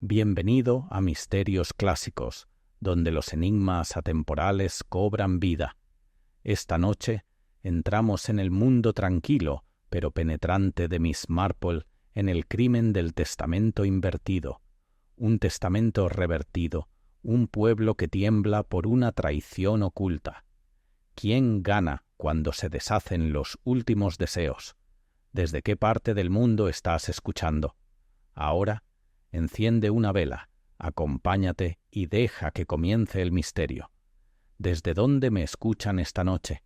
Bienvenido a Misterios Clásicos, donde los enigmas atemporales cobran vida. Esta noche entramos en el mundo tranquilo, pero penetrante de Miss Marple en el crimen del testamento invertido. Un testamento revertido, un pueblo que tiembla por una traición oculta. ¿Quién gana cuando se deshacen los últimos deseos? ¿Desde qué parte del mundo estás escuchando? Ahora, enciende una vela, acompáñate y deja que comience el misterio. ¿Desde dónde me escuchan esta noche?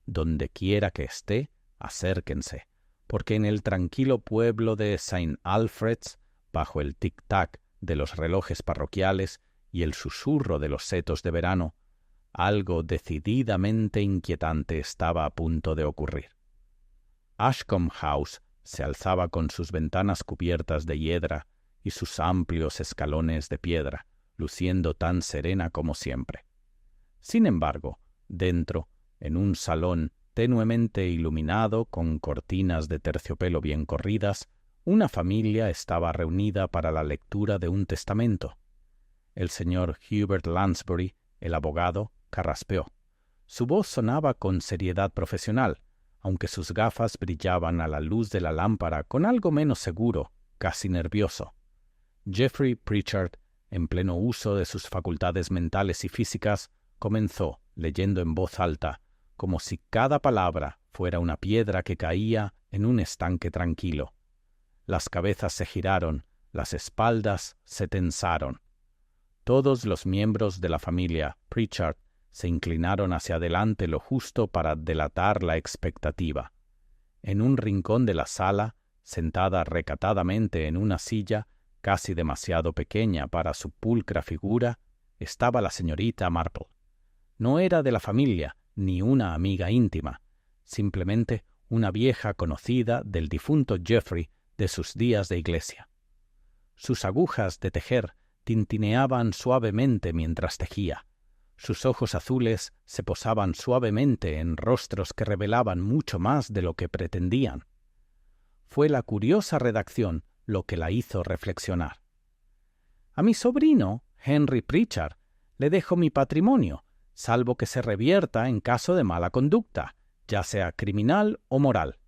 Donde quiera que esté, acérquense, porque en el tranquilo pueblo de St. Alfred's, bajo el tic-tac de los relojes parroquiales y el susurro de los setos de verano, algo decididamente inquietante estaba a punto de ocurrir. Ashcombe House se alzaba con sus ventanas cubiertas de hiedra y sus amplios escalones de piedra, luciendo tan serena como siempre. Sin embargo, dentro, en un salón tenuemente iluminado con cortinas de terciopelo bien corridas, una familia estaba reunida para la lectura de un testamento. El señor Hubert Lansbury, el abogado, carraspeó. Su voz sonaba con seriedad profesional, aunque sus gafas brillaban a la luz de la lámpara con algo menos seguro, casi nervioso. Geoffrey Pritchard, en pleno uso de sus facultades mentales y físicas, comenzó, leyendo en voz alta, como si cada palabra fuera una piedra que caía en un estanque tranquilo. Las cabezas se giraron, las espaldas se tensaron. Todos los miembros de la familia Pritchard se inclinaron hacia adelante lo justo para delatar la expectativa. En un rincón de la sala, sentada recatadamente en una silla, casi demasiado pequeña para su pulcra figura, estaba la señorita Marple. No era de la familia, ni una amiga íntima, simplemente una vieja conocida del difunto Geoffrey de sus días de iglesia. Sus agujas de tejer tintineaban suavemente mientras tejía. Sus ojos azules se posaban suavemente en rostros que revelaban mucho más de lo que pretendían. Fue la curiosa redacción lo que la hizo reflexionar. A mi sobrino, Henry Pritchard, le dejo mi patrimonio, salvo que se revierta en caso de mala conducta, ya sea criminal o moral.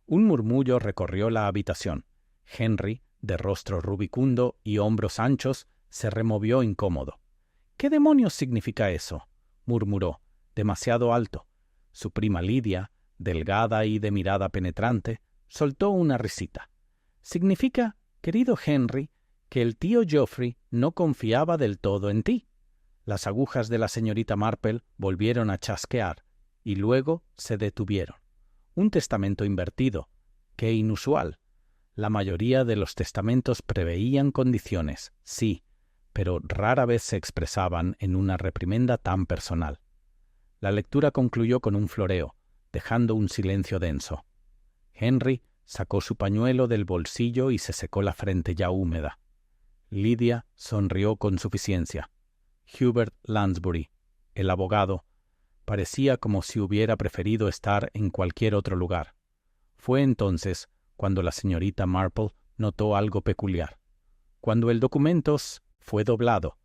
Un murmullo recorrió la habitación. Henry, de rostro rubicundo y hombros anchos, se removió incómodo. —¿Qué demonios significa eso? —murmuró, demasiado alto. Su prima Lidia, delgada y de mirada penetrante, soltó una risita. —Significa, querido Henry, que el tío Geoffrey no confiaba del todo en ti. Las agujas de la señorita Marple volvieron a chasquear y luego se detuvieron. Un testamento invertido. ¡Qué inusual! La mayoría de los testamentos preveían condiciones, sí, pero rara vez se expresaban en una reprimenda tan personal. La lectura concluyó con un floreo, dejando un silencio denso. Henry sacó su pañuelo del bolsillo y se secó la frente ya húmeda. Lidia sonrió con suficiencia. Hubert Lansbury, el abogado, parecía como si hubiera preferido estar en cualquier otro lugar. Fue entonces cuando la señorita Marple notó algo peculiar. Cuando el documento fue doblado,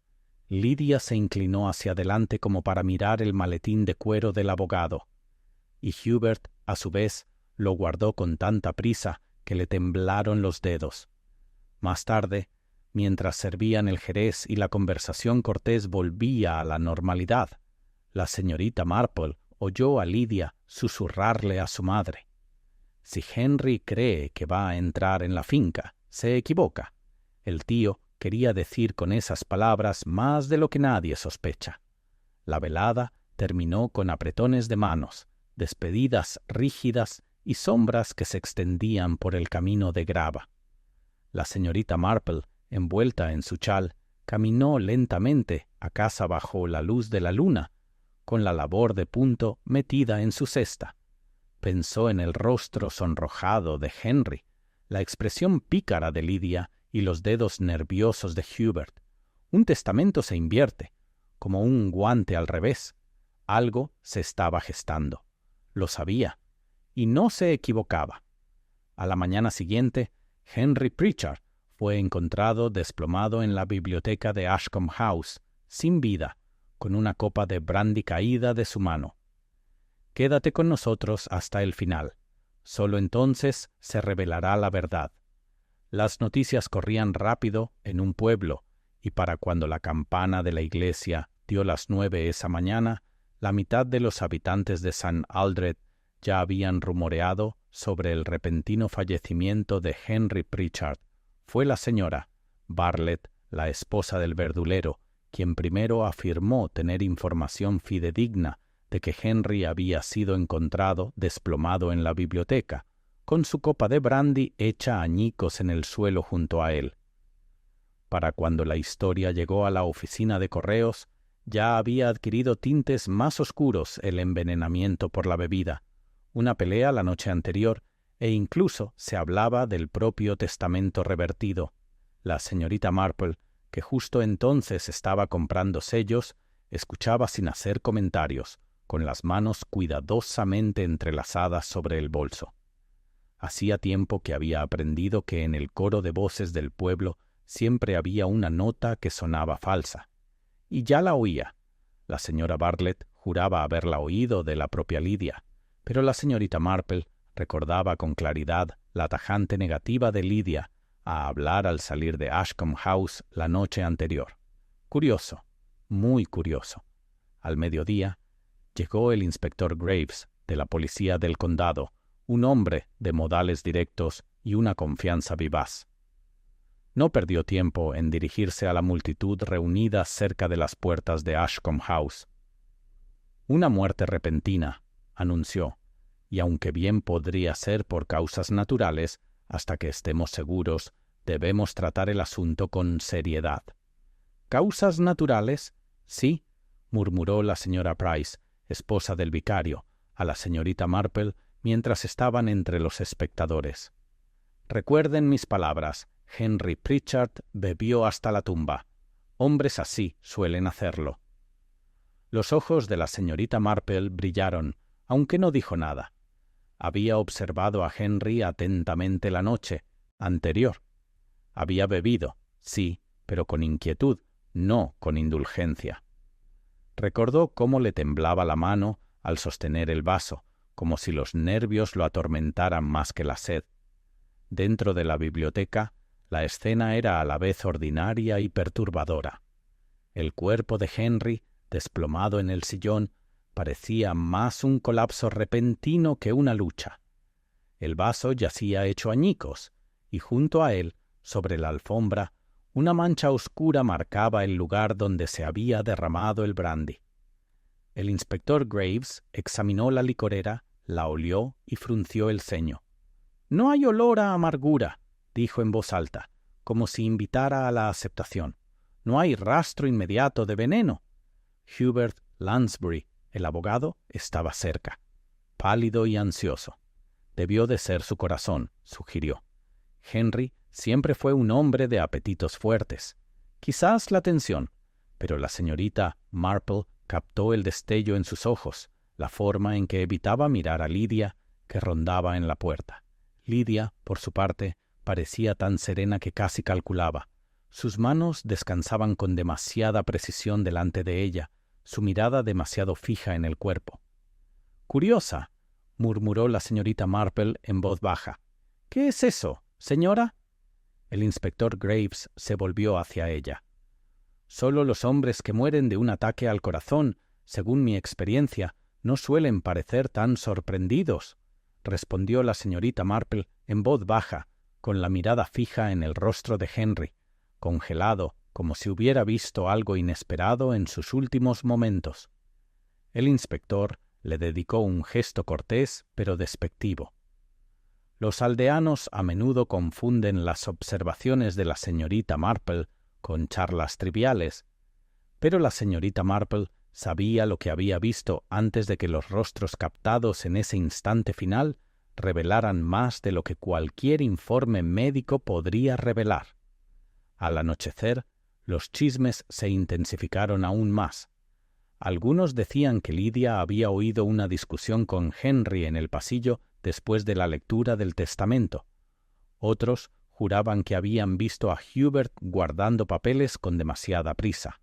Lidia se inclinó hacia adelante como para mirar el maletín de cuero del abogado, y Hubert, a su vez, lo guardó con tanta prisa que le temblaron los dedos. Más tarde, mientras servían el jerez y la conversación cortés volvía a la normalidad, la señorita Marple oyó a Lidia susurrarle a su madre: «Si Henry cree que va a entrar en la finca, se equivoca. El tío quería decir con esas palabras más de lo que nadie sospecha». La velada terminó con apretones de manos, despedidas rígidas y sombras que se extendían por el camino de grava. La señorita Marple, envuelta en su chal, caminó lentamente a casa bajo la luz de la luna, con la labor de punto metida en su cesta. Pensó en el rostro sonrojado de Henry, la expresión pícara de Lidia y los dedos nerviosos de Hubert. Un testamento se invierte, como un guante al revés. Algo se estaba gestando. Lo sabía, y no se equivocaba. A la mañana siguiente, Henry Pritchard fue encontrado desplomado en la biblioteca de Ashcombe House, sin vida, con una copa de brandy caída de su mano. Quédate con nosotros hasta el final. Solo entonces se revelará la verdad. Las noticias corrían rápido en un pueblo, y para cuando la campana de la iglesia dio las 9 esa mañana, la mitad de los habitantes de St. Aldred ya habían rumoreado sobre el repentino fallecimiento de Henry Pritchard. Fue la señora Bartlett, la esposa del verdulero, quien primero afirmó tener información fidedigna de que Henry había sido encontrado desplomado en la biblioteca, con su copa de brandy hecha añicos en el suelo junto a él. Para cuando la historia llegó a la oficina de correos, ya había adquirido tintes más oscuros el envenenamiento por la bebida, una pelea la noche anterior, e incluso se hablaba del propio testamento revertido. La señorita Marple, que justo entonces estaba comprando sellos, escuchaba sin hacer comentarios, con las manos cuidadosamente entrelazadas sobre el bolso. Hacía tiempo que había aprendido que en el coro de voces del pueblo siempre había una nota que sonaba falsa. Y ya la oía. La señora Bartlett juraba haberla oído de la propia Lydia, pero la señorita Marple recordaba con claridad la tajante negativa de Lydia a hablar al salir de Ashcombe House la noche anterior. Curioso, muy curioso. Al mediodía llegó el inspector Graves, de la policía del condado, un hombre de modales directos y una confianza vivaz. No perdió tiempo en dirigirse a la multitud reunida cerca de las puertas de Ashcombe House. Una muerte repentina, anunció, y aunque bien podría ser por causas naturales, hasta que estemos seguros, debemos tratar el asunto con seriedad. ¿Causas naturales? Sí, murmuró la señora Price, esposa del vicario, a la señorita Marple mientras estaban entre los espectadores. Recuerden mis palabras, Henry Pritchard bebió hasta la tumba. Hombres así suelen hacerlo. Los ojos de la señorita Marple brillaron, aunque no dijo nada. Había observado a Henry atentamente la noche anterior. Había bebido, sí, pero con inquietud, no con indulgencia. Recordó cómo le temblaba la mano al sostener el vaso, como si los nervios lo atormentaran más que la sed. Dentro de la biblioteca, la escena era a la vez ordinaria y perturbadora. El cuerpo de Henry, desplomado en el sillón, parecía más un colapso repentino que una lucha. El vaso yacía hecho añicos, y junto a él, sobre la alfombra, una mancha oscura marcaba el lugar donde se había derramado el brandy. El inspector Graves examinó la licorera, la olió y frunció el ceño. «No hay olor a amargura», dijo en voz alta, como si invitara a la aceptación. «No hay rastro inmediato de veneno». Hubert Lansbury, el abogado, estaba cerca, pálido y ansioso. Debió de ser su corazón, sugirió. Henry siempre fue un hombre de apetitos fuertes. Quizás la tensión, pero la señorita Marple captó el destello en sus ojos, la forma en que evitaba mirar a Lydia, que rondaba en la puerta. Lydia, por su parte, parecía tan serena que casi calculaba. Sus manos descansaban con demasiada precisión delante de ella, su mirada demasiado fija en el cuerpo. «Curiosa», murmuró la señorita Marple en voz baja. «¿Qué es eso, señora?» El inspector Graves se volvió hacia ella. «Solo los hombres que mueren de un ataque al corazón, según mi experiencia, no suelen parecer tan sorprendidos», respondió la señorita Marple en voz baja, con la mirada fija en el rostro de Henry, congelado como si hubiera visto algo inesperado en sus últimos momentos. El inspector le dedicó un gesto cortés pero despectivo. Los aldeanos a menudo confunden las observaciones de la señorita Marple con charlas triviales, pero la señorita Marple sabía lo que había visto antes de que los rostros captados en ese instante final revelaran más de lo que cualquier informe médico podría revelar. Al anochecer, los chismes se intensificaron aún más. Algunos decían que Lydia había oído una discusión con Henry en el pasillo después de la lectura del testamento. Otros juraban que habían visto a Hubert guardando papeles con demasiada prisa.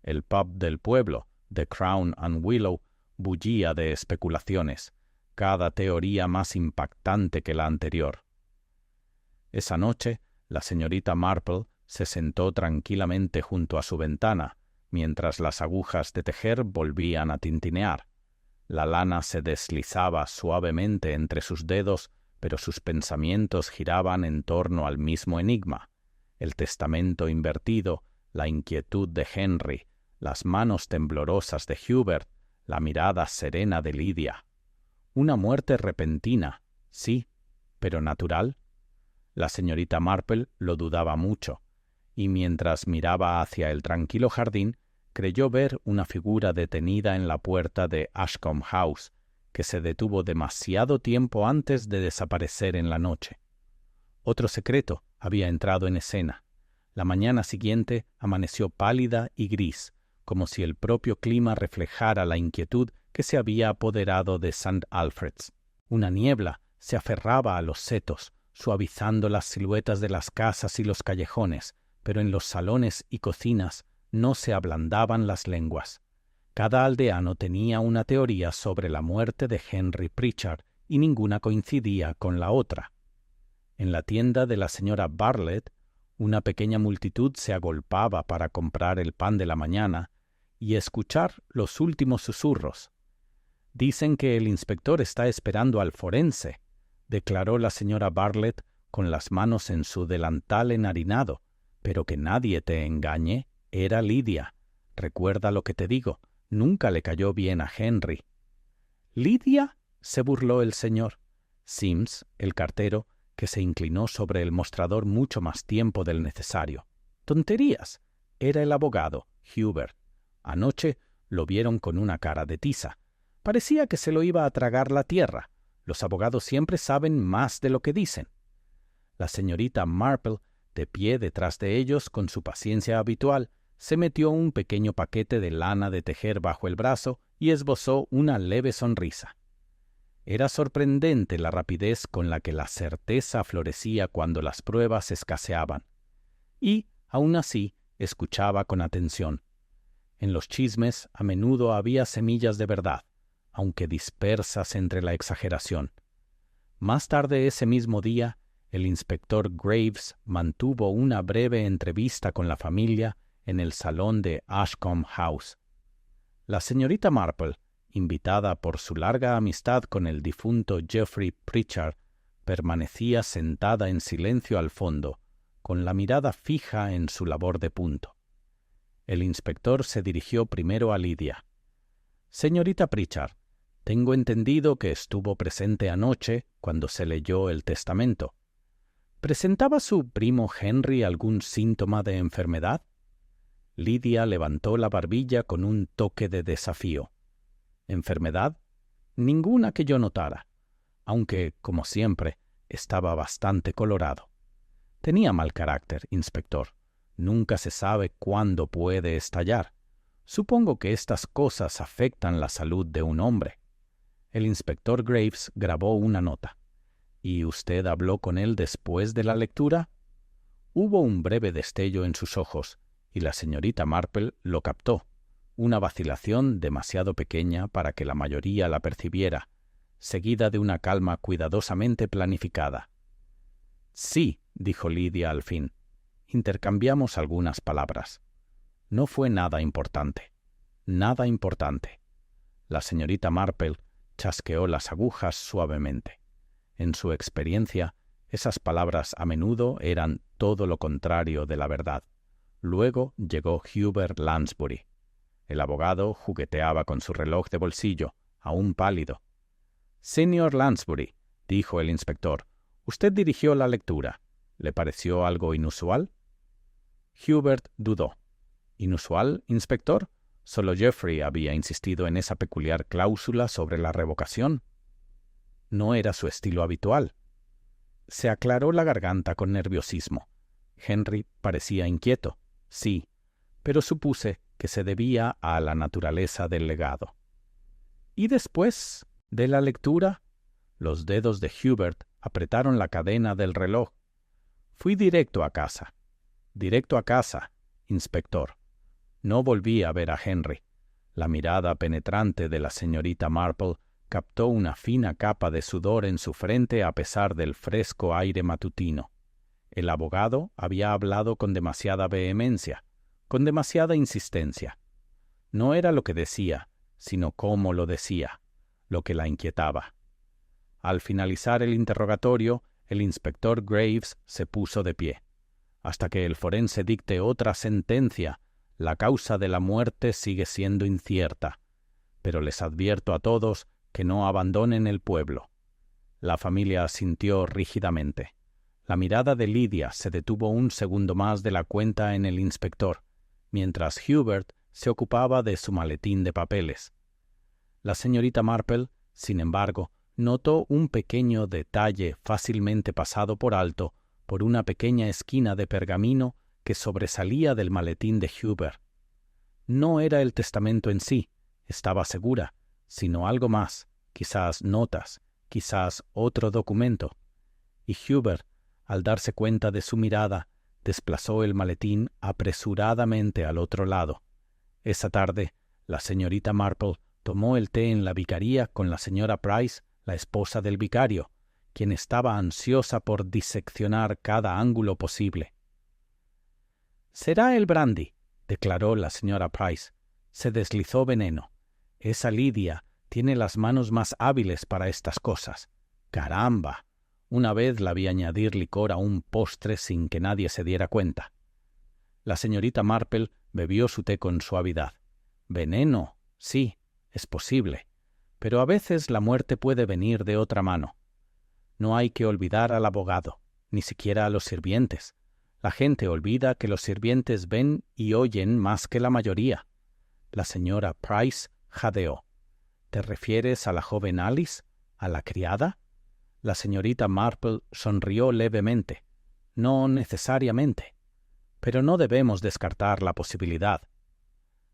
El pub del pueblo, The Crown and Willow, bullía de especulaciones, cada teoría más impactante que la anterior. Esa noche, la señorita Marple se sentó tranquilamente junto a su ventana, mientras las agujas de tejer volvían a tintinear. La lana se deslizaba suavemente entre sus dedos, pero sus pensamientos giraban en torno al mismo enigma: el testamento invertido, la inquietud de Henry, las manos temblorosas de Hubert, la mirada serena de Lydia. Una muerte repentina, sí, pero natural. La señorita Marple lo dudaba mucho, y mientras miraba hacia el tranquilo jardín, creyó ver una figura detenida en la puerta de Ashcombe House, que se detuvo demasiado tiempo antes de desaparecer en la noche. Otro secreto había entrado en escena. La mañana siguiente amaneció pálida y gris, como si el propio clima reflejara la inquietud que se había apoderado de St. Alfred's. Una niebla se aferraba a los setos, suavizando las siluetas de las casas y los callejones, pero en los salones y cocinas no se ablandaban las lenguas. Cada aldeano tenía una teoría sobre la muerte de Henry Pritchard y ninguna coincidía con la otra. En la tienda de la señora Bartlett, una pequeña multitud se agolpaba para comprar el pan de la mañana y escuchar los últimos susurros. «Dicen que el inspector está esperando al forense», declaró la señora Bartlett con las manos en su delantal enharinado. «Pero que nadie te engañe, era Lydia. Recuerda lo que te digo, nunca le cayó bien a Henry». «¿Lydia?», se burló el señor. Sims, el cartero, que se inclinó sobre el mostrador mucho más tiempo del necesario. «Tonterías. Era el abogado, Hubert. Anoche lo vieron con una cara de tiza. Parecía que se lo iba a tragar la tierra. Los abogados siempre saben más de lo que dicen». La señorita Marple, de pie detrás de ellos con su paciencia habitual, se metió un pequeño paquete de lana de tejer bajo el brazo y esbozó una leve sonrisa. Era sorprendente la rapidez con la que la certeza florecía cuando las pruebas escaseaban. Y, aun así, escuchaba con atención. En los chismes a menudo había semillas de verdad, aunque dispersas entre la exageración. Más tarde ese mismo día, el inspector Graves mantuvo una breve entrevista con la familia en el salón de Ashcombe House. La señorita Marple, invitada por su larga amistad con el difunto Geoffrey Pritchard, permanecía sentada en silencio al fondo, con la mirada fija en su labor de punto. El inspector se dirigió primero a Lydia. «Señorita Pritchard, tengo entendido que estuvo presente anoche cuando se leyó el testamento. ¿Presentaba su primo Henry algún síntoma de enfermedad?» Lydia levantó la barbilla con un toque de desafío. «¿Enfermedad? Ninguna que yo notara, aunque, como siempre, estaba bastante colorado. Tenía mal carácter, inspector. Nunca se sabe cuándo puede estallar. Supongo que estas cosas afectan la salud de un hombre». El inspector Graves grabó una nota. «¿Y usted habló con él después de la lectura?» Hubo un breve destello en sus ojos, y la señorita Marple lo captó, una vacilación demasiado pequeña para que la mayoría la percibiera, seguida de una calma cuidadosamente planificada. «Sí», dijo Lydia al fin. Intercambiamos algunas palabras. No fue nada importante. Nada importante. La señorita Marple chasqueó las agujas suavemente. En su experiencia, esas palabras a menudo eran todo lo contrario de la verdad. Luego llegó Hubert Lansbury. El abogado jugueteaba con su reloj de bolsillo, aún pálido. «Señor Lansbury», dijo el inspector, «usted dirigió la lectura. ¿Le pareció algo inusual?» Hubert dudó. «¿Inusual, inspector? Solo Geoffrey había insistido en esa peculiar cláusula sobre la revocación. No era su estilo habitual». Se aclaró la garganta con nerviosismo. Henry parecía inquieto, sí, pero supuse que se debía a la naturaleza del legado. «¿Y después de la lectura?» Los dedos de Hubert apretaron la cadena del reloj. Fui directo a casa. Directo a casa, inspector. No volví a ver a Henry. La mirada penetrante de la señorita Marple captó una fina capa de sudor en su frente a pesar del fresco aire matutino. El abogado había hablado con demasiada vehemencia, con demasiada insistencia. No era lo que decía, sino cómo lo decía, lo que la inquietaba. Al finalizar el interrogatorio, el inspector Graves se puso de pie. Hasta que el forense dicte otra sentencia, la causa de la muerte sigue siendo incierta, pero les advierto a todos que no abandonen el pueblo. La familia asintió rígidamente. La mirada de Lydia se detuvo un segundo más de la cuenta en el inspector, mientras Hubert se ocupaba de su maletín de papeles. La señorita Marple, sin embargo, notó un pequeño detalle fácilmente pasado por alto por una pequeña esquina de pergamino que sobresalía del maletín de Hubert. No era el testamento en sí, estaba segura, sino algo más, quizás notas, quizás otro documento. Y Hubert, al darse cuenta de su mirada, desplazó el maletín apresuradamente al otro lado. Esa tarde, la señorita Marple tomó el té en la vicaría con la señora Price, la esposa del vicario, quien estaba ansiosa por diseccionar cada ángulo posible. «Será el brandy», declaró la señora Price. «Se deslizó veneno. Esa Lydia tiene las manos más hábiles para estas cosas. ¡Caramba! Una vez la vi añadir licor a un postre sin que nadie se diera cuenta». La señorita Marple bebió su té con suavidad. «Veneno, sí, es posible. Pero a veces la muerte puede venir de otra mano. No hay que olvidar al abogado, ni siquiera a los sirvientes. La gente olvida que los sirvientes ven y oyen más que la mayoría». La señora Price jadeó. «¿Te refieres a la joven Alice? ¿A la criada?» La señorita Marple sonrió levemente. «No necesariamente. Pero no debemos descartar la posibilidad».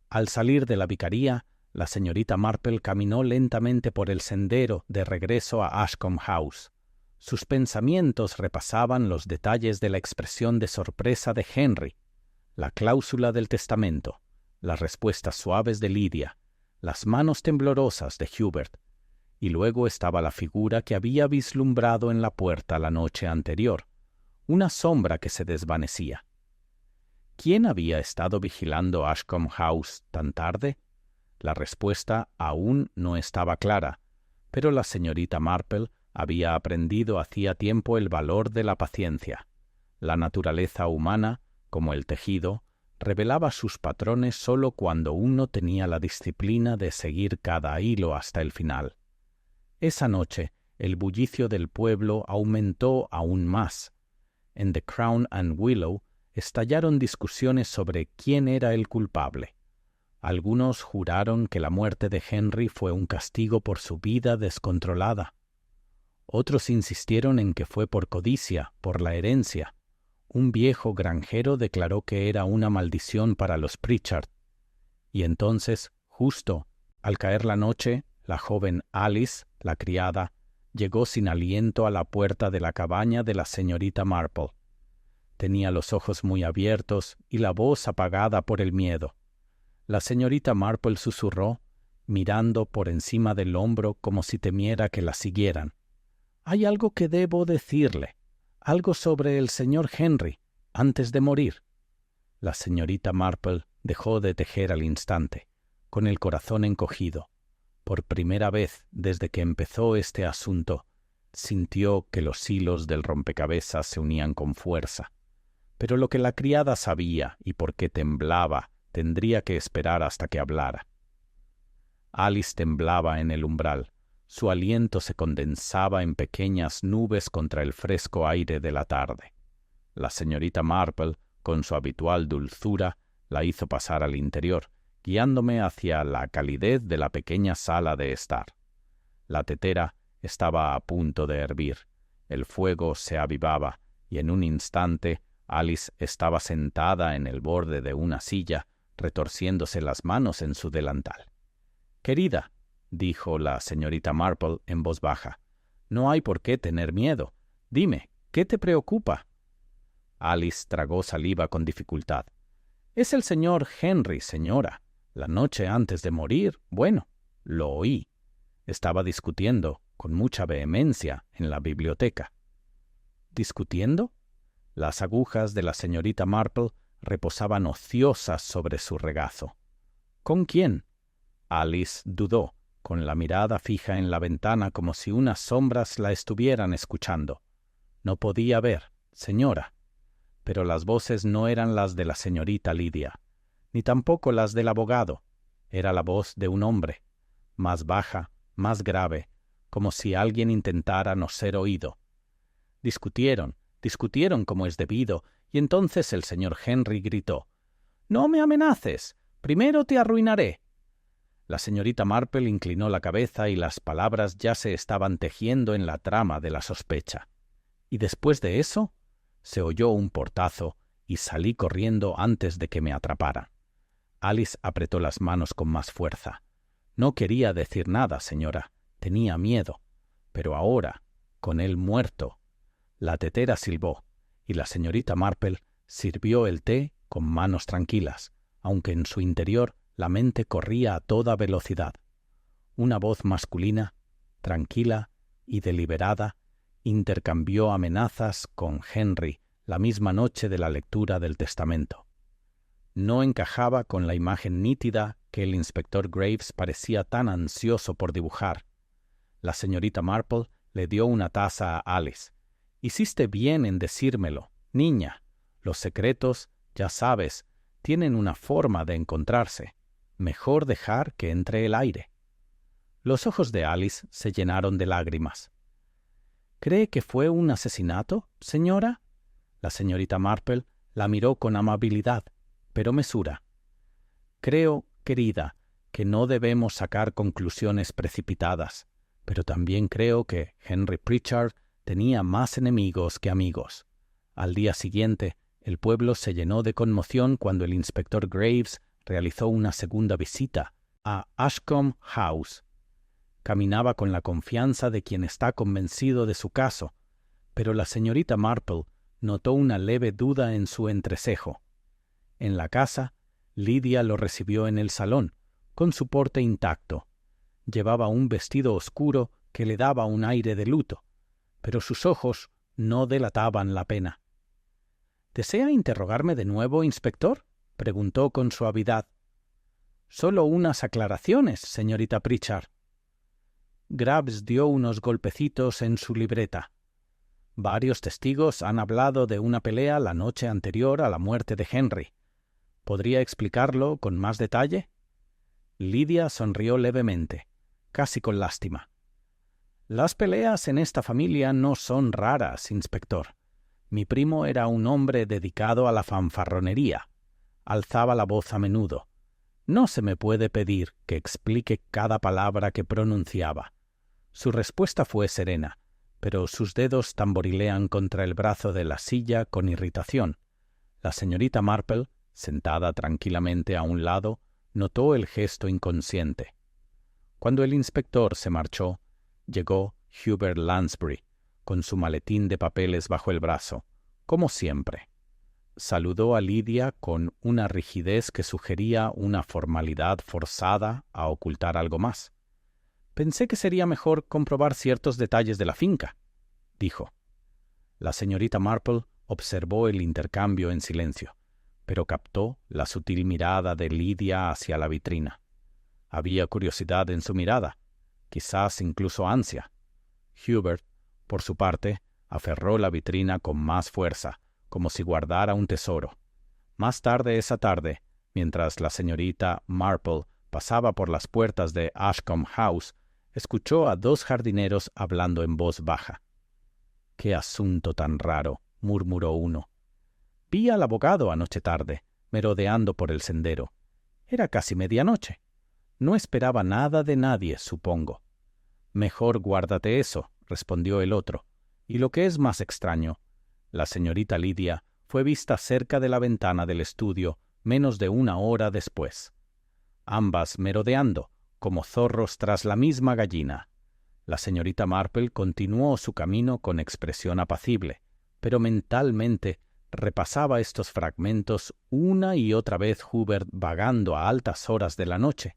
Al salir de la vicaría, la señorita Marple caminó lentamente por el sendero de regreso a Ashcombe House. Sus pensamientos repasaban los detalles de la expresión de sorpresa de Henry, la cláusula del testamento, las respuestas suaves de Lydia, las manos temblorosas de Hubert, y luego estaba la figura que había vislumbrado en la puerta la noche anterior, una sombra que se desvanecía. ¿Quién había estado vigilando Ashcombe House tan tarde? La respuesta aún no estaba clara, pero la señorita Marple había aprendido hacía tiempo el valor de la paciencia. La naturaleza humana, como el tejido, revelaba sus patrones sólo cuando uno tenía la disciplina de seguir cada hilo hasta el final. Esa noche, el bullicio del pueblo aumentó aún más. En The Crown and Willow estallaron discusiones sobre quién era el culpable. Algunos juraron que la muerte de Henry fue un castigo por su vida descontrolada. Otros insistieron en que fue por codicia, por la herencia. Un viejo granjero declaró que era una maldición para los Pritchard. Y entonces, justo al caer la noche, la joven Alice, la criada, llegó sin aliento a la puerta de la cabaña de la señorita Marple. Tenía los ojos muy abiertos y la voz apagada por el miedo. La señorita Marple susurró, mirando por encima del hombro como si temiera que la siguieran. «Hay algo que debo decirle, algo sobre el señor Henry, antes de morir». La señorita Marple dejó de tejer al instante, con el corazón encogido. Por primera vez desde que empezó este asunto, sintió que los hilos del rompecabezas se unían con fuerza. Pero lo que la criada sabía y por qué temblaba tendría que esperar hasta que hablara. Alice temblaba en el umbral. Su aliento se condensaba en pequeñas nubes contra el fresco aire de la tarde. La señorita Marple, con su habitual dulzura, la hizo pasar al interior, guiándome hacia la calidez de la pequeña sala de estar. La tetera estaba a punto de hervir. El fuego se avivaba, y en un instante Alice estaba sentada en el borde de una silla, retorciéndose las manos en su delantal. «Querida», dijo la señorita Marple en voz baja, «no hay por qué tener miedo. Dime, ¿qué te preocupa?» Alice tragó saliva con dificultad. «Es el señor Henry, señora. La noche antes de morir, bueno, lo oí. Estaba discutiendo con mucha vehemencia en la biblioteca». ¿Discutiendo? Las agujas de la señorita Marple reposaban ociosas sobre su regazo. ¿Con quién? Alice dudó, con la mirada fija en la ventana como si unas sombras la estuvieran escuchando. No podía ver, señora. Pero las voces no eran las de la señorita Lydia, ni tampoco las del abogado. Era la voz de un hombre, más baja, más grave, como si alguien intentara no ser oído. Discutieron como es debido, y entonces el señor Henry gritó: «¡No me amenaces! ¡Primero te arruinaré!». La señorita Marple inclinó la cabeza y las palabras ya se estaban tejiendo en la trama de la sospecha. Y después de eso, se oyó un portazo y salí corriendo antes de que me atraparan. Alice apretó las manos con más fuerza. «No quería decir nada, señora. Tenía miedo. Pero ahora, con él muerto». La tetera silbó, y la señorita Marple sirvió el té con manos tranquilas, aunque en su interior la mente corría a toda velocidad. Una voz masculina, tranquila y deliberada, intercambió amenazas con Henry la misma noche de la lectura del testamento. No encajaba con la imagen nítida que el inspector Graves parecía tan ansioso por dibujar. La señorita Marple le dio una taza a Alice. «Hiciste bien en decírmelo, niña. Los secretos, ya sabes, tienen una forma de encontrarse. Mejor dejar que entre el aire». Los ojos de Alice se llenaron de lágrimas. «¿Cree que fue un asesinato, señora?» La señorita Marple la miró con amabilidad, pero mesura. «Creo, querida, que no debemos sacar conclusiones precipitadas, pero también creo que Henry Pritchard tenía más enemigos que amigos». Al día siguiente, el pueblo se llenó de conmoción cuando el inspector Graves realizó una segunda visita a Ashcombe House. Caminaba con la confianza de quien está convencido de su caso, pero la señorita Marple notó una leve duda en su entrecejo. En la casa, Lydia lo recibió en el salón, con su porte intacto. Llevaba un vestido oscuro que le daba un aire de luto, pero sus ojos no delataban la pena. «¿Desea interrogarme de nuevo, inspector?», preguntó con suavidad. «Solo unas aclaraciones, señorita Pritchard». Graves dio unos golpecitos en su libreta. «Varios testigos han hablado de una pelea la noche anterior a la muerte de Henry. ¿Podría explicarlo con más detalle?». Lydia sonrió levemente, casi con lástima. «Las peleas en esta familia no son raras, inspector. Mi primo era un hombre dedicado a la fanfarronería. Alzaba la voz a menudo. No se me puede pedir que explique cada palabra que pronunciaba». Su respuesta fue serena, pero sus dedos tamborilean contra el brazo de la silla con irritación. La señorita Marple, sentada tranquilamente a un lado, notó el gesto inconsciente. Cuando el inspector se marchó, llegó Hubert Lansbury, con su maletín de papeles bajo el brazo, como siempre. Saludó a Lydia con una rigidez que sugería una formalidad forzada a ocultar algo más. «Pensé que sería mejor comprobar ciertos detalles de la finca», dijo. La señorita Marple observó el intercambio en silencio, pero captó la sutil mirada de Lydia hacia la vitrina. Había curiosidad en su mirada, quizás incluso ansia. Hubert, por su parte, aferró la vitrina con más fuerza, como si guardara un tesoro. Más tarde esa tarde, mientras la señorita Marple pasaba por las puertas de Ashcombe House, escuchó a dos jardineros hablando en voz baja. «Qué asunto tan raro», murmuró uno. «Vi al abogado anoche tarde, merodeando por el sendero. Era casi medianoche. No esperaba nada de nadie, supongo». «Mejor guárdate eso», respondió el otro. «Y lo que es más extraño, la señorita Lydia fue vista cerca de la ventana del estudio menos de una hora después. Ambas merodeando, como zorros tras la misma gallina». La señorita Marple continuó su camino con expresión apacible, pero mentalmente Repasaba estos fragmentos una y otra vez Hubert vagando a altas horas de la noche.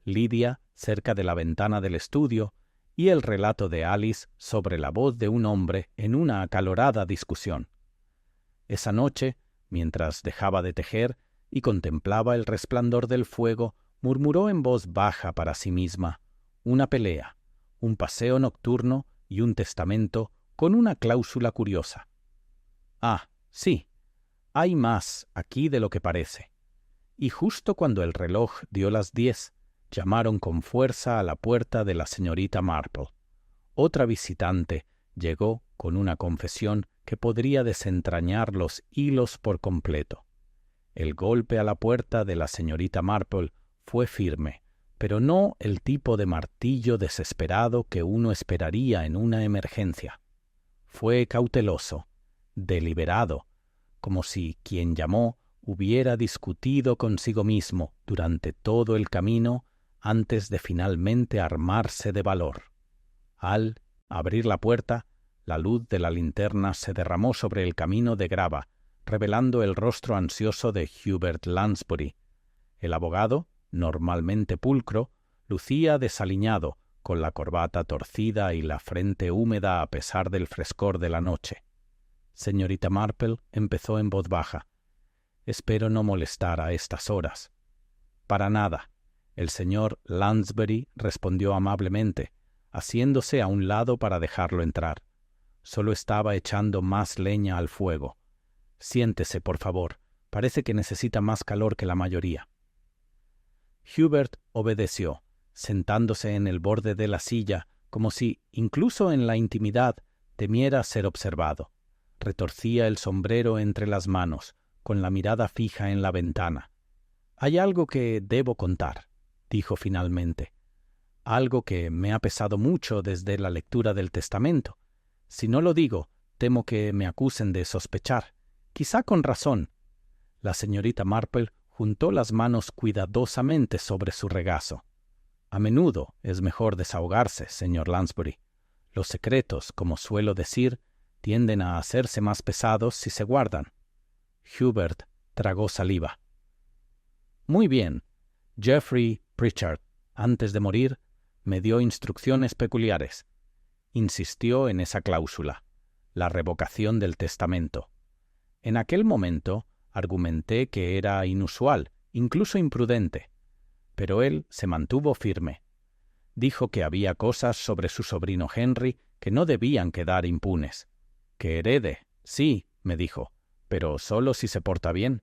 Lidia cerca de la ventana del estudio y el relato de Alice sobre la voz de un hombre en una acalorada discusión. Esa noche, mientras dejaba de tejer y contemplaba el resplandor del fuego, murmuró en voz baja para sí misma: una pelea, un paseo nocturno y un testamento con una cláusula curiosa. Ah, sí, hay más aquí de lo que parece. Y justo cuando el reloj dio las 10, llamaron con fuerza a la puerta de la señorita Marple. Otra visitante llegó con una confesión que podría desentrañar los hilos por completo. El golpe a la puerta de la señorita Marple fue firme, pero no el tipo de martillo desesperado que uno esperaría en una emergencia. Fue cauteloso, deliberado, como si quien llamó hubiera discutido consigo mismo durante todo el camino antes de finalmente armarse de valor. Al abrir la puerta, la luz de la linterna se derramó sobre el camino de grava, revelando el rostro ansioso de Hubert Lansbury. El abogado, normalmente pulcro, lucía desaliñado, con la corbata torcida y la frente húmeda a pesar del frescor de la noche. Señorita Marple empezó en voz baja: «Espero no molestar a estas horas». «Para nada», el señor Lansbury respondió amablemente, haciéndose a un lado para dejarlo entrar. Solo estaba echando más leña al fuego. «Siéntese, por favor. Parece que necesita más calor que la mayoría». Hubert obedeció, sentándose en el borde de la silla, como si, incluso en la intimidad, temiera ser observado. Retorcía el sombrero entre las manos, con la mirada fija en la ventana. «Hay algo que debo contar», dijo finalmente. «Algo que me ha pesado mucho desde la lectura del testamento. Si no lo digo, temo que me acusen de sospechar. Quizá con razón». La señorita Marple juntó las manos cuidadosamente sobre su regazo. «A menudo es mejor desahogarse, señor Lansbury. Los secretos, como suelo decir, tienden a hacerse más pesados si se guardan». Hubert tragó saliva. «Muy bien. Geoffrey Pritchard, antes de morir, me dio instrucciones peculiares. Insistió en esa cláusula, la revocación del testamento. En aquel momento argumenté que era inusual, incluso imprudente, pero él se mantuvo firme. Dijo que había cosas sobre su sobrino Henry que no debían quedar impunes. Que herede, sí, me dijo, pero solo si se porta bien.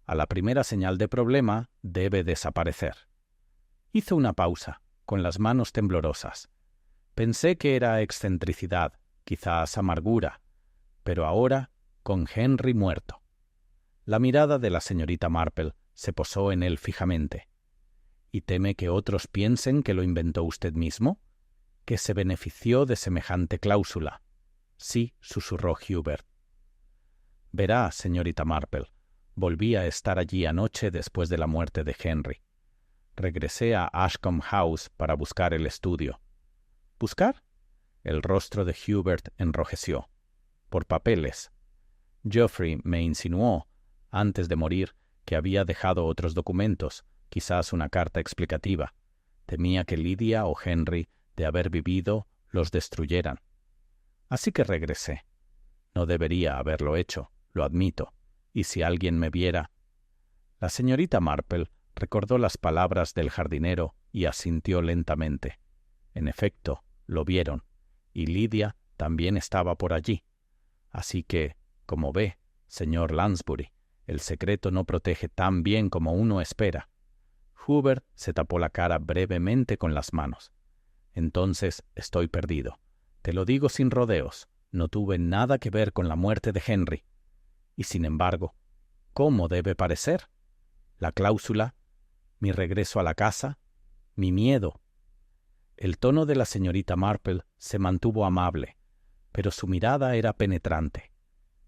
A la primera señal de problema debe desaparecer». Hizo una pausa, con las manos temblorosas. Pensé que era excentricidad, quizás amargura, pero ahora con Henry muerto. La mirada de la señorita Marple se posó en él fijamente. ¿Y teme que otros piensen que lo inventó usted mismo? ¿Que se benefició de semejante cláusula? Sí, susurró Hubert. Verá, señorita Marple, volví a estar allí anoche después de la muerte de Henry. Regresé a Ashcombe House para buscar el estudio. ¿Buscar? El rostro de Hubert enrojeció. Por papeles. Geoffrey me insinuó, antes de morir, que había dejado otros documentos, quizás una carta explicativa. Temía que Lidia o Henry, de haber vivido, los destruyeran. Así que regresé. No debería haberlo hecho, lo admito, y si alguien me viera... La señorita Marple recordó las palabras del jardinero y asintió lentamente. En efecto, lo vieron, y Lidia también estaba por allí. Así que, como ve, señor Lansbury, el secreto no protege tan bien como uno espera. Hubert se tapó la cara brevemente con las manos. Entonces estoy perdido. Te lo digo sin rodeos, no tuve nada que ver con la muerte de Henry. Y sin embargo, ¿cómo debe parecer? La cláusula, mi regreso a la casa, mi miedo. El tono de la señorita Marple se mantuvo amable, pero su mirada era penetrante.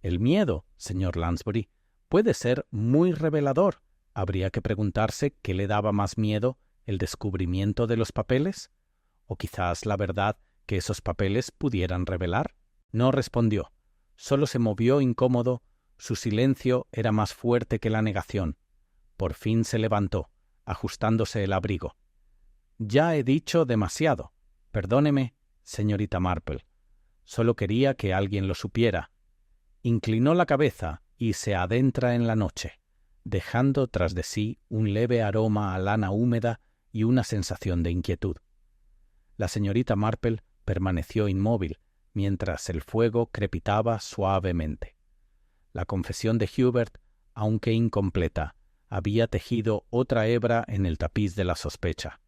El miedo, señor Lansbury, puede ser muy revelador. Habría que preguntarse qué le daba más miedo, el descubrimiento de los papeles, o quizás la verdad que esos papeles pudieran revelar. No respondió, solo se movió incómodo, Su silencio era más fuerte que la negación. Por fin se levantó, ajustándose el abrigo. «Ya he dicho demasiado. Perdóneme, señorita Marple. Solo quería que alguien lo supiera». Inclinó la cabeza y se adentra en la noche, dejando tras de sí un leve aroma a lana húmeda y una sensación de inquietud. La señorita Marple permaneció inmóvil, mientras el fuego crepitaba suavemente. La confesión de Hubert, aunque incompleta, había tejido otra hebra en el tapiz de la sospecha.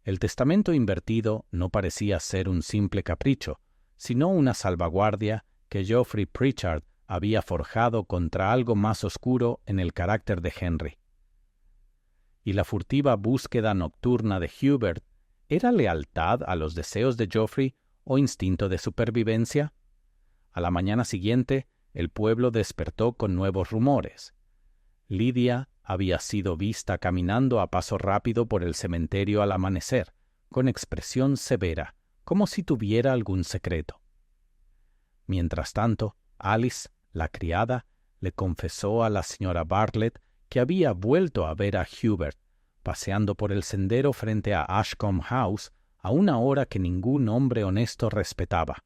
El testamento invertido no parecía ser un simple capricho, sino una salvaguardia que Geoffrey Pritchard había forjado contra algo más oscuro en el carácter de Henry. Y la furtiva búsqueda nocturna de Hubert, ¿era lealtad a los deseos de Geoffrey o instinto de supervivencia? A la mañana siguiente, el pueblo despertó con nuevos rumores. Lydia había sido vista caminando a paso rápido por el cementerio al amanecer, con expresión severa, como si tuviera algún secreto. Mientras tanto, Alice, la criada, le confesó a la señora Bartlett que había vuelto a ver a Hubert, paseando por el sendero frente a Ashcombe House a una hora que ningún hombre honesto respetaba.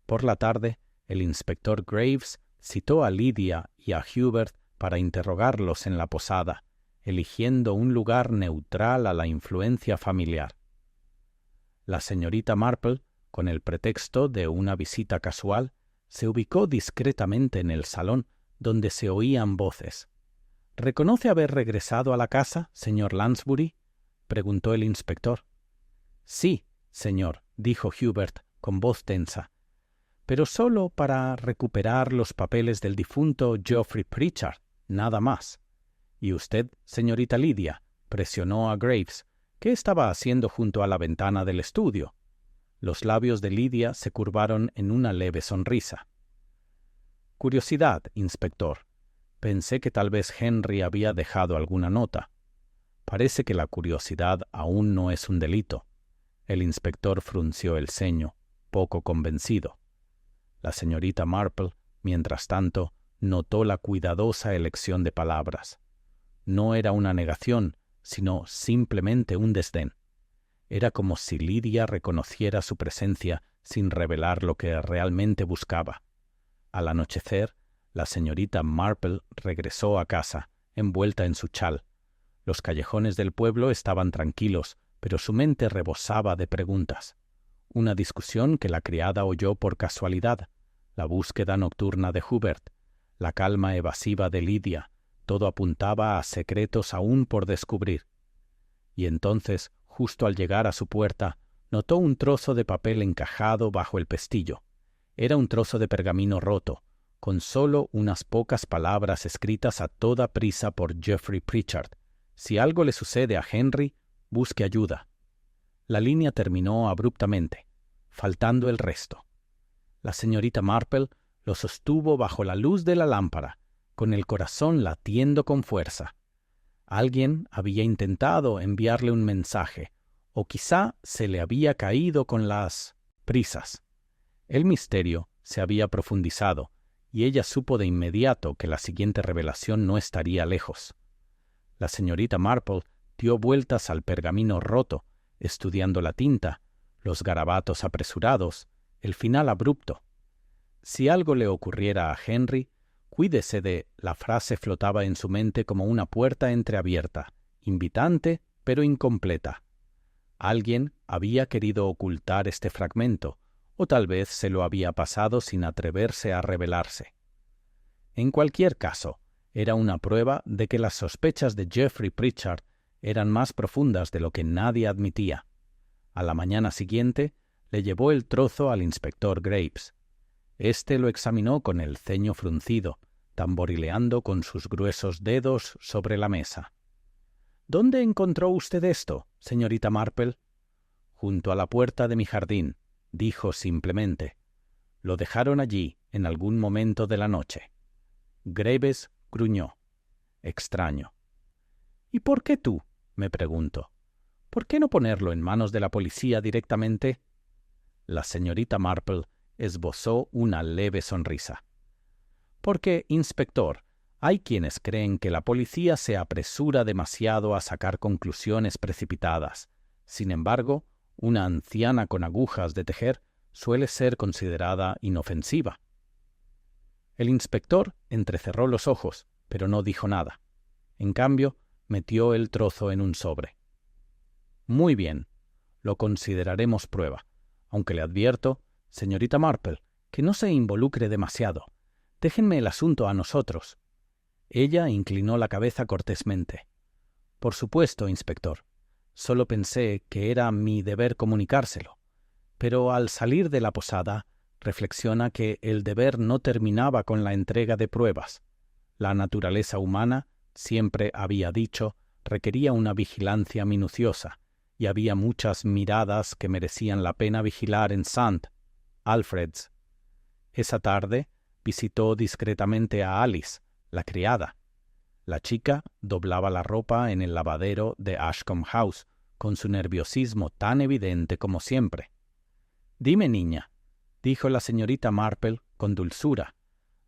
Por la tarde, el inspector Graves citó a Lydia y a Hubert para interrogarlos en la posada, eligiendo un lugar neutral a la influencia familiar. La señorita Marple, con el pretexto de una visita casual, se ubicó discretamente en el salón, donde se oían voces. —¿Reconoce haber regresado a la casa, señor Lansbury? —preguntó el inspector. —Sí, señor —dijo Hubert con voz tensa—, pero solo para recuperar los papeles del difunto Geoffrey Pritchard, nada más. —¿Y usted, señorita Lydia? —presionó a Graves—, ¿qué estaba haciendo junto a la ventana del estudio? Los labios de Lydia se curvaron en una leve sonrisa. —Curiosidad, inspector. Pensé que tal vez Henry había dejado alguna nota. Parece que la curiosidad aún no es un delito. El inspector frunció el ceño, poco convencido. La señorita Marple, mientras tanto, notó la cuidadosa elección de palabras. No era una negación, sino simplemente un desdén. Era como si Lydia reconociera su presencia sin revelar lo que realmente buscaba. Al anochecer, la señorita Marple regresó a casa, envuelta en su chal. Los callejones del pueblo estaban tranquilos, pero su mente rebosaba de preguntas. Una discusión que la criada oyó por casualidad, la búsqueda nocturna de Hubert, la calma evasiva de Lydia, todo apuntaba a secretos aún por descubrir. Y entonces, justo al llegar a su puerta, notó un trozo de papel encajado bajo el pestillo. Era un trozo de pergamino roto, con solo unas pocas palabras escritas a toda prisa por Geoffrey Pritchard. Si algo le sucede a Henry, busque ayuda. La línea terminó abruptamente, faltando el resto. La señorita Marple lo sostuvo bajo la luz de la lámpara, con el corazón latiendo con fuerza. Alguien había intentado enviarle un mensaje, o quizá se le había caído con las prisas. El misterio se había profundizado, y ella supo de inmediato que la siguiente revelación no estaría lejos. La señorita Marple dio vueltas al pergamino roto, estudiando la tinta, los garabatos apresurados, el final abrupto. Si algo le ocurriera a Henry, cuídese de... La frase flotaba en su mente como una puerta entreabierta, invitante pero incompleta. Alguien había querido ocultar este fragmento, o tal vez se lo había pasado sin atreverse a revelarse. En cualquier caso, era una prueba de que las sospechas de Geoffrey Pritchard eran más profundas de lo que nadie admitía. A la mañana siguiente, le llevó el trozo al inspector Graves. Este lo examinó con el ceño fruncido, tamborileando con sus gruesos dedos sobre la mesa. —¿Dónde encontró usted esto, señorita Marple? —Junto a la puerta de mi jardín —dijo simplemente—. Lo dejaron allí en algún momento de la noche. Graves gruñó. Extraño. —¿Y por qué tú? —me pregunto. —¿Por qué no ponerlo en manos de la policía directamente? La señorita Marple esbozó una leve sonrisa. Porque, inspector, hay quienes creen que la policía se apresura demasiado a sacar conclusiones precipitadas. Sin embargo, una anciana con agujas de tejer suele ser considerada inofensiva. El inspector entrecerró los ojos, pero no dijo nada. En cambio, metió el trozo en un sobre. Muy bien, lo consideraremos prueba, aunque le advierto, señorita Marple, que no se involucre demasiado. Déjenme el asunto a nosotros. Ella inclinó la cabeza cortésmente. Por supuesto, inspector. Solo pensé que era mi deber comunicárselo. Pero al salir de la posada, reflexiona que el deber no terminaba con la entrega de pruebas. La naturaleza humana, siempre había dicho, requería una vigilancia minuciosa, y había muchas miradas que merecían la pena vigilar en St. Alfred's. Esa tarde visitó discretamente a Alice, la criada. La chica doblaba la ropa en el lavadero de Ashcombe House, con su nerviosismo tan evidente como siempre. «Dime, niña», dijo la señorita Marple con dulzura,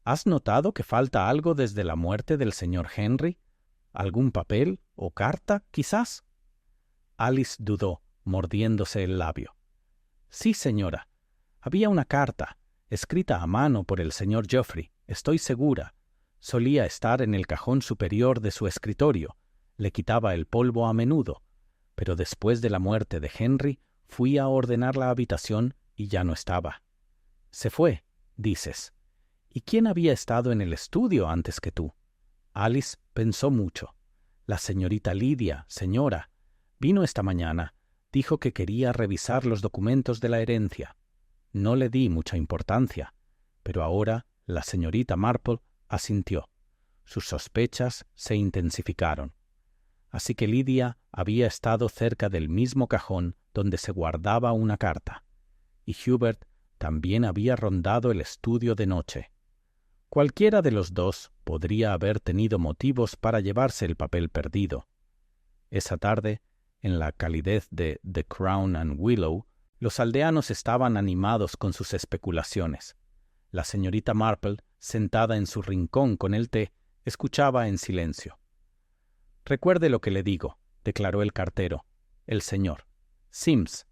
«¿has notado que falta algo desde la muerte del señor Henry? ¿Algún papel o carta, quizás?» Alice dudó, mordiéndose el labio. «Sí, señora. Había una carta, escrita a mano por el señor Geoffrey, estoy segura. Solía estar en el cajón superior de su escritorio. Le quitaba el polvo a menudo. Pero después de la muerte de Henry, fui a ordenar la habitación y ya no estaba. Se fue, dices. ¿Y quién había estado en el estudio antes que tú?» Alice pensó mucho. «La señorita Lydia, señora. Vino esta mañana. Dijo que quería revisar los documentos de la herencia. No le di mucha importancia, pero ahora la señorita Marple asintió. Sus sospechas se intensificaron. Así que Lydia había estado cerca del mismo cajón donde se guardaba una carta, y Hubert también había rondado el estudio de noche. Cualquiera de los dos podría haber tenido motivos para llevarse el papel perdido. Esa tarde, en la calidez de The Crown and Willow, los aldeanos estaban animados con sus especulaciones. La señorita Marple, sentada en su rincón con el té, escuchaba en silencio. «Recuerde lo que le digo», declaró el cartero, el señor Sims.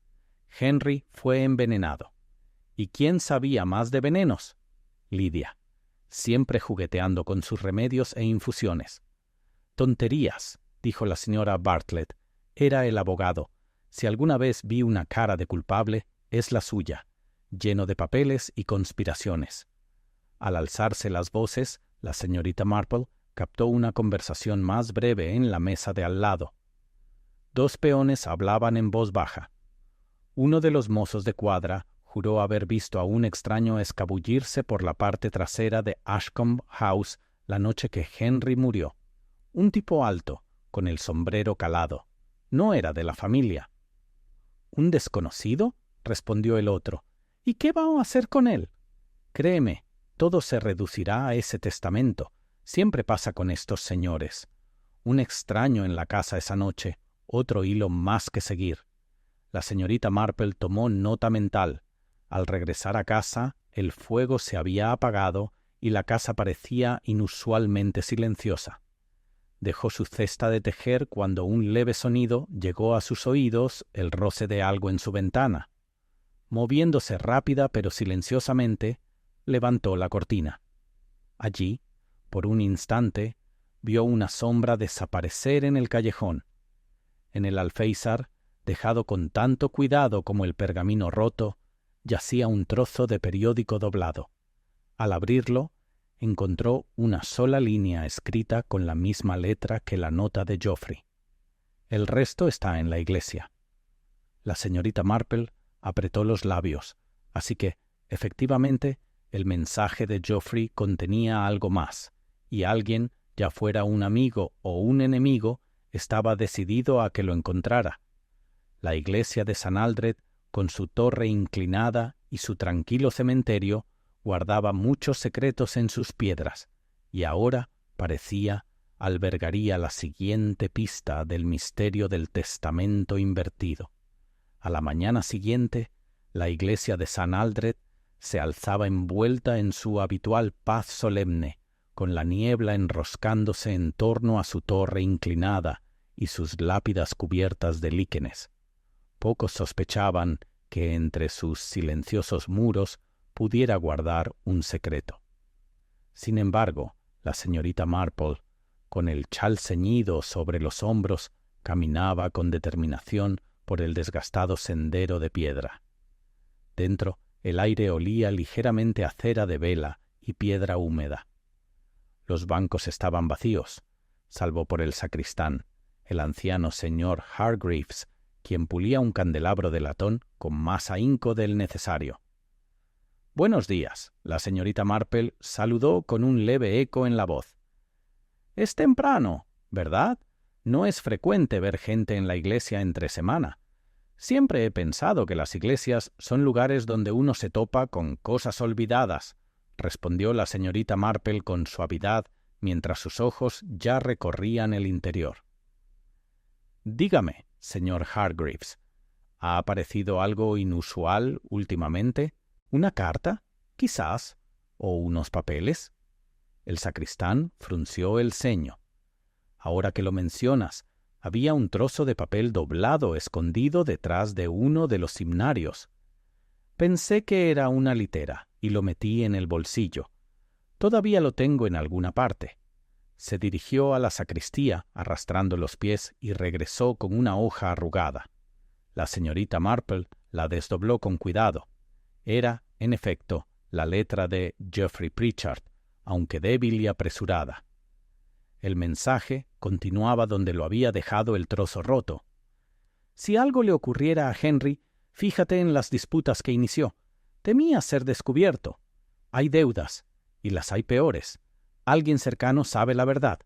«Henry fue envenenado. ¿Y quién sabía más de venenos? Lydia, siempre jugueteando con sus remedios e infusiones». «Tonterías», dijo la señora Bartlett. «Era el abogado. Si alguna vez vi una cara de culpable, es la suya, lleno de papeles y conspiraciones». Al alzarse las voces, la señorita Marple captó una conversación más breve en la mesa de al lado. Dos peones hablaban en voz baja. Uno de los mozos de cuadra juró haber visto a un extraño escabullirse por la parte trasera de Ashcombe House la noche que Henry murió. Un tipo alto, con el sombrero calado. No era de la familia. «¿Un desconocido?», respondió el otro. «¿Y qué va a hacer con él?». «Créeme, todo se reducirá a ese testamento. Siempre pasa con estos señores. Un extraño en la casa esa noche, otro hilo más que seguir». La señorita Marple tomó nota mental. Al regresar a casa, el fuego se había apagado y la casa parecía inusualmente silenciosa. Dejó su cesta de tejer cuando un leve sonido llegó a sus oídos, el roce de algo en su ventana. Moviéndose rápida pero silenciosamente, levantó la cortina. Allí, por un instante, vio una sombra desaparecer en el callejón. En el alféizar, dejado con tanto cuidado como el pergamino roto, yacía un trozo de periódico doblado. Al abrirlo, encontró una sola línea escrita con la misma letra que la nota de Geoffrey. El resto está en la iglesia. La señorita Marple apretó los labios, así que, efectivamente, el mensaje de Geoffrey contenía algo más, y alguien, ya fuera un amigo o un enemigo, estaba decidido a que lo encontrara. La iglesia de St. Aldred, con su torre inclinada y su tranquilo cementerio, guardaba muchos secretos en sus piedras, y ahora, parecía, albergaría la siguiente pista del misterio del testamento invertido. A la mañana siguiente, la iglesia de St. Aldred se alzaba envuelta en su habitual paz solemne, con la niebla enroscándose en torno a su torre inclinada y sus lápidas cubiertas de líquenes. Pocos sospechaban que entre sus silenciosos muros pudiera guardar un secreto. Sin embargo, la señorita Marple, con el chal ceñido sobre los hombros, caminaba con determinación por el desgastado sendero de piedra. Dentro, el aire olía ligeramente a cera de vela y piedra húmeda. Los bancos estaban vacíos, salvo por el sacristán, el anciano señor Hargreaves, quien pulía un candelabro de latón con más ahínco del necesario. «Buenos días», la señorita Marple saludó con un leve eco en la voz. «Es temprano, ¿verdad? No es frecuente ver gente en la iglesia entre semana. Siempre he pensado que las iglesias son lugares donde uno se topa con cosas olvidadas», respondió la señorita Marple con suavidad mientras sus ojos ya recorrían el interior. «Dígame, señor Hargreaves, ¿ha aparecido algo inusual últimamente? ¿Una carta, quizás? ¿O unos papeles?» El sacristán frunció el ceño. «Ahora que lo mencionas, había un trozo de papel doblado escondido detrás de uno de los himnarios. Pensé que era una litera y lo metí en el bolsillo. Todavía lo tengo en alguna parte». Se dirigió a la sacristía arrastrando los pies y regresó con una hoja arrugada. La señorita Marple la desdobló con cuidado. Era, en efecto, la letra de Geoffrey Pritchard, aunque débil y apresurada. El mensaje continuaba donde lo había dejado el trozo roto. «Si algo le ocurriera a Henry, fíjate en las disputas que inició. Temía ser descubierto. Hay deudas, y las hay peores. Alguien cercano sabe la verdad».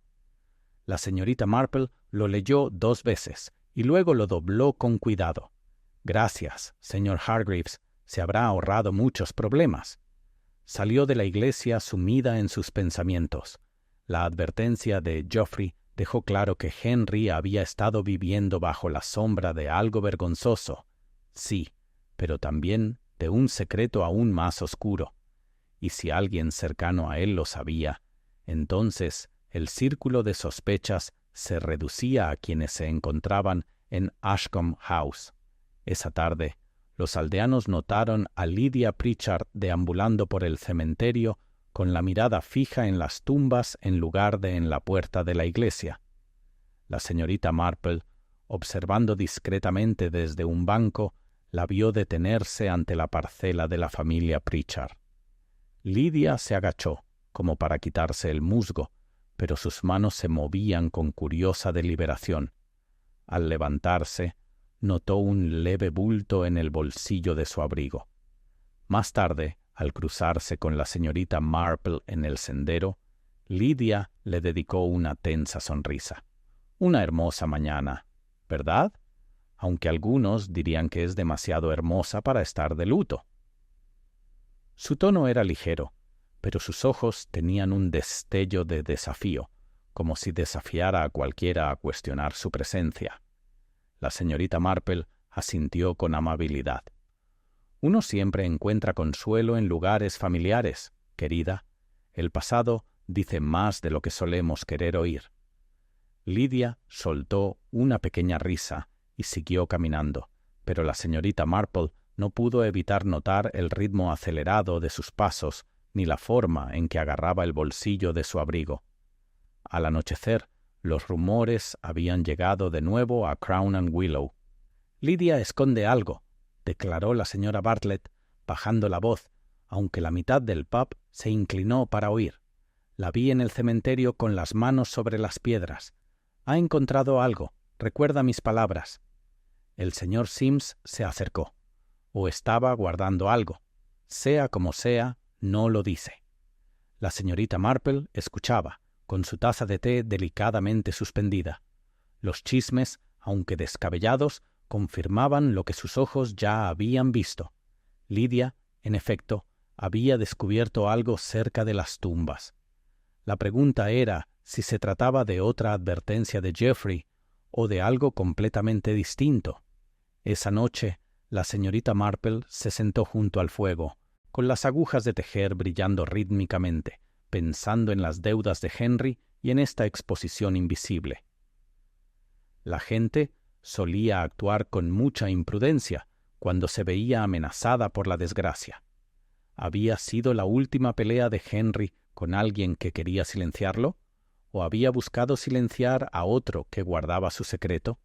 La señorita Marple lo leyó 2 veces y luego lo dobló con cuidado. «Gracias, señor Hargreaves, se habrá ahorrado muchos problemas». Salió de la iglesia sumida en sus pensamientos. La advertencia de Geoffrey dejó claro que Henry había estado viviendo bajo la sombra de algo vergonzoso, sí, pero también de un secreto aún más oscuro. Y si alguien cercano a él lo sabía, entonces el círculo de sospechas se reducía a quienes se encontraban en Ashcombe House. Esa tarde, los aldeanos notaron a Lydia Pritchard deambulando por el cementerio con la mirada fija en las tumbas en lugar de en la puerta de la iglesia. La señorita Marple, observando discretamente desde un banco, la vio detenerse ante la parcela de la familia Pritchard. Lydia se agachó, como para quitarse el musgo, pero sus manos se movían con curiosa deliberación. Al levantarse, notó un leve bulto en el bolsillo de su abrigo. Más tarde, al cruzarse con la señorita Marple en el sendero, Lydia le dedicó una tensa sonrisa. «Una hermosa mañana, ¿verdad? Aunque algunos dirían que es demasiado hermosa para estar de luto». Su tono era ligero, pero sus ojos tenían un destello de desafío, como si desafiara a cualquiera a cuestionar su presencia. La señorita Marple asintió con amabilidad. «Uno siempre encuentra consuelo en lugares familiares, querida. El pasado dice más de lo que solemos querer oír». Lydia soltó una pequeña risa y siguió caminando, pero la señorita Marple no pudo evitar notar el ritmo acelerado de sus pasos ni la forma en que agarraba el bolsillo de su abrigo. Al anochecer, los rumores habían llegado de nuevo a Crown and Willow. «Lydia esconde algo», declaró la señora Bartlett, bajando la voz, aunque la mitad del pub se inclinó para oír. «La vi en el cementerio con las manos sobre las piedras. Ha encontrado algo, recuerda mis palabras». El señor Sims se acercó. O estaba guardando algo. Sea como sea, no lo dice. La señorita Marple escuchaba, con su taza de té delicadamente suspendida. Los chismes, aunque descabellados, confirmaban lo que sus ojos ya habían visto. Lydia, en efecto, había descubierto algo cerca de las tumbas. La pregunta era si se trataba de otra advertencia de Geoffrey o de algo completamente distinto. Esa noche, la señorita Marple se sentó junto al fuego, con las agujas de tejer brillando rítmicamente, pensando en las deudas de Henry y en esta exposición invisible. La gente solía actuar con mucha imprudencia cuando se veía amenazada por la desgracia. ¿Había sido la última pelea de Henry con alguien que quería silenciarlo? ¿O había buscado silenciar a otro que guardaba su secreto?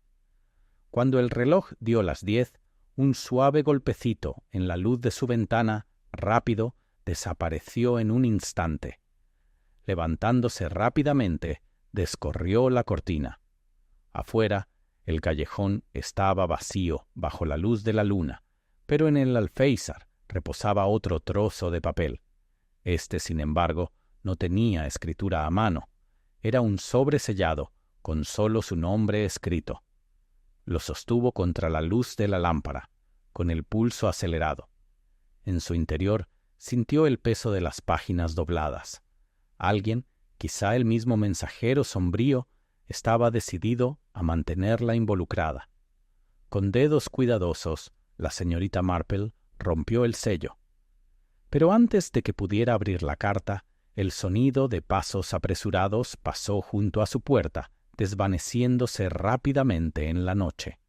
Cuando el reloj dio las 10, un suave golpecito en la luz de su ventana, rápido, desapareció en un instante. Levantándose rápidamente, descorrió la cortina. Afuera, el callejón estaba vacío bajo la luz de la luna, pero en el alféizar reposaba otro trozo de papel. Este, sin embargo, no tenía escritura a mano. Era un sobre sellado, con solo su nombre escrito. Lo sostuvo contra la luz de la lámpara, con el pulso acelerado. En su interior sintió el peso de las páginas dobladas. Alguien, quizá el mismo mensajero sombrío, estaba decidido a mantenerla involucrada. Con dedos cuidadosos, la señorita Marple rompió el sello. Pero antes de que pudiera abrir la carta, el sonido de pasos apresurados pasó junto a su puerta, desvaneciéndose rápidamente en la noche.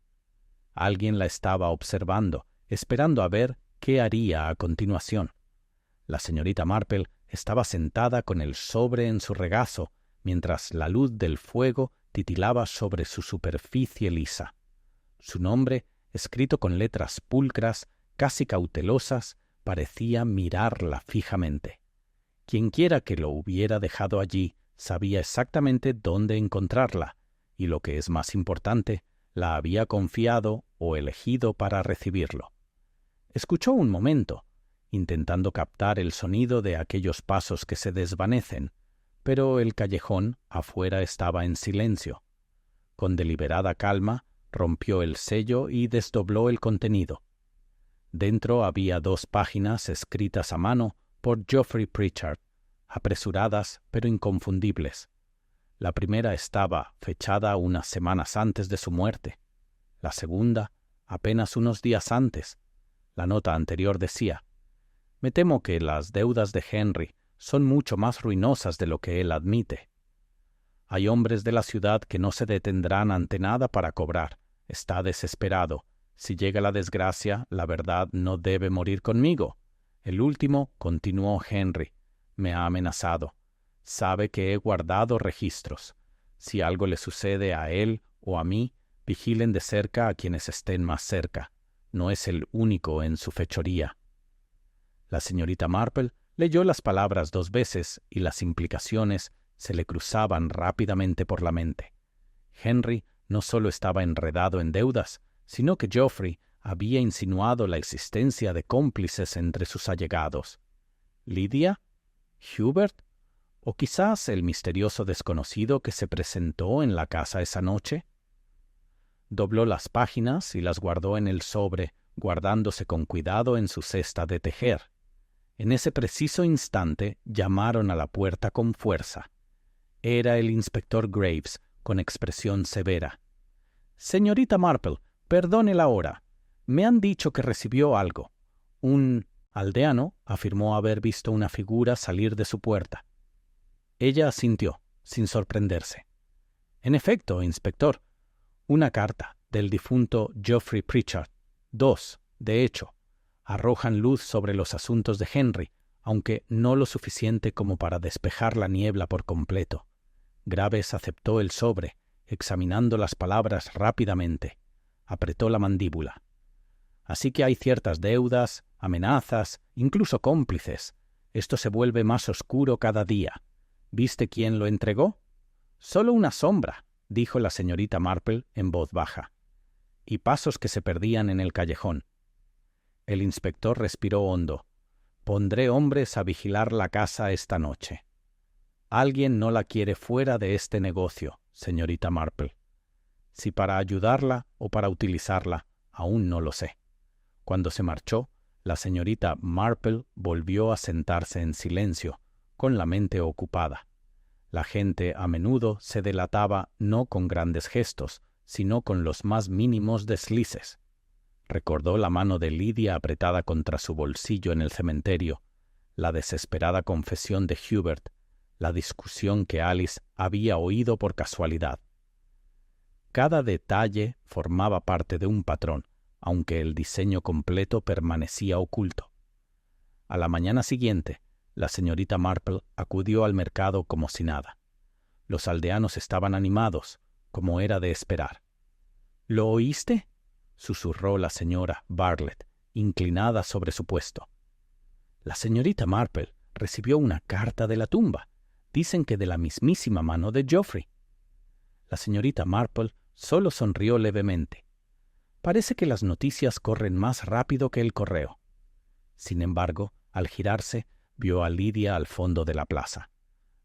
Alguien la estaba observando, esperando a ver qué haría a continuación. La señorita Marple estaba sentada con el sobre en su regazo, mientras la luz del fuego titilaba sobre su superficie lisa. Su nombre, escrito con letras pulcras, casi cautelosas, parecía mirarla fijamente. Quienquiera que lo hubiera dejado allí sabía exactamente dónde encontrarla, y lo que es más importante, la había confiado o elegido para recibirlo. Escuchó un momento, intentando captar el sonido de aquellos pasos que se desvanecen, pero el callejón afuera estaba en silencio. Con deliberada calma, rompió el sello y desdobló el contenido. Dentro había 2 páginas escritas a mano por Geoffrey Pritchard, apresuradas pero inconfundibles. La primera estaba fechada unas semanas antes de su muerte. La segunda, apenas unos días antes. La nota anterior decía: «Me temo que las deudas de Henry son mucho más ruinosas de lo que él admite. Hay hombres de la ciudad que no se detendrán ante nada para cobrar. Está desesperado. Si llega la desgracia, la verdad no debe morir conmigo. El último», continuó Henry, «me ha amenazado. Sabe que he guardado registros. Si algo le sucede a él o a mí, vigilen de cerca a quienes estén más cerca. No es el único en su fechoría». La señorita Marple leyó las palabras 2 veces y las implicaciones se le cruzaban rápidamente por la mente. Henry no solo estaba enredado en deudas, sino que Geoffrey había insinuado la existencia de cómplices entre sus allegados. ¿Lydia? ¿Hubert? ¿O quizás el misterioso desconocido que se presentó en la casa esa noche? Dobló las páginas y las guardó en el sobre, guardándose con cuidado en su cesta de tejer. En ese preciso instante llamaron a la puerta con fuerza. Era el inspector Graves, con expresión severa. «Señorita Marple, perdone la hora. Me han dicho que recibió algo». Un aldeano afirmó haber visto una figura salir de su puerta. Ella asintió, sin sorprenderse. «En efecto, inspector, una carta del difunto Geoffrey Pritchard. 2, de hecho, arrojan luz sobre los asuntos de Henry, aunque no lo suficiente como para despejar la niebla por completo». Graves aceptó el sobre, examinando las palabras rápidamente. Apretó la mandíbula. «Así que hay ciertas deudas, amenazas, incluso cómplices. Esto se vuelve más oscuro cada día. ¿Viste quién lo entregó?» «Solo una sombra», dijo la señorita Marple en voz baja, y pasos que se perdían en el callejón. El inspector respiró hondo. «Pondré hombres a vigilar la casa esta noche. Alguien no la quiere fuera de este negocio, señorita Marple. Si para ayudarla o para utilizarla, aún no lo sé». Cuando se marchó, la señorita Marple volvió a sentarse en silencio, con la mente ocupada. La gente a menudo se delataba no con grandes gestos, sino con los más mínimos deslices. Recordó la mano de Lydia apretada contra su bolsillo en el cementerio, la desesperada confesión de Hubert, la discusión que Alice había oído por casualidad. Cada detalle formaba parte de un patrón, aunque el diseño completo permanecía oculto. A la mañana siguiente, la señorita Marple acudió al mercado como si nada. Los aldeanos estaban animados, como era de esperar. —¿Lo oíste? —susurró la señora Bartlett, inclinada sobre su puesto. La señorita Marple recibió una carta de la tumba. Dicen que de la mismísima mano de Geoffrey. La señorita Marple solo sonrió levemente. Parece que las noticias corren más rápido que el correo. Sin embargo, al girarse, vio a Lydia al fondo de la plaza.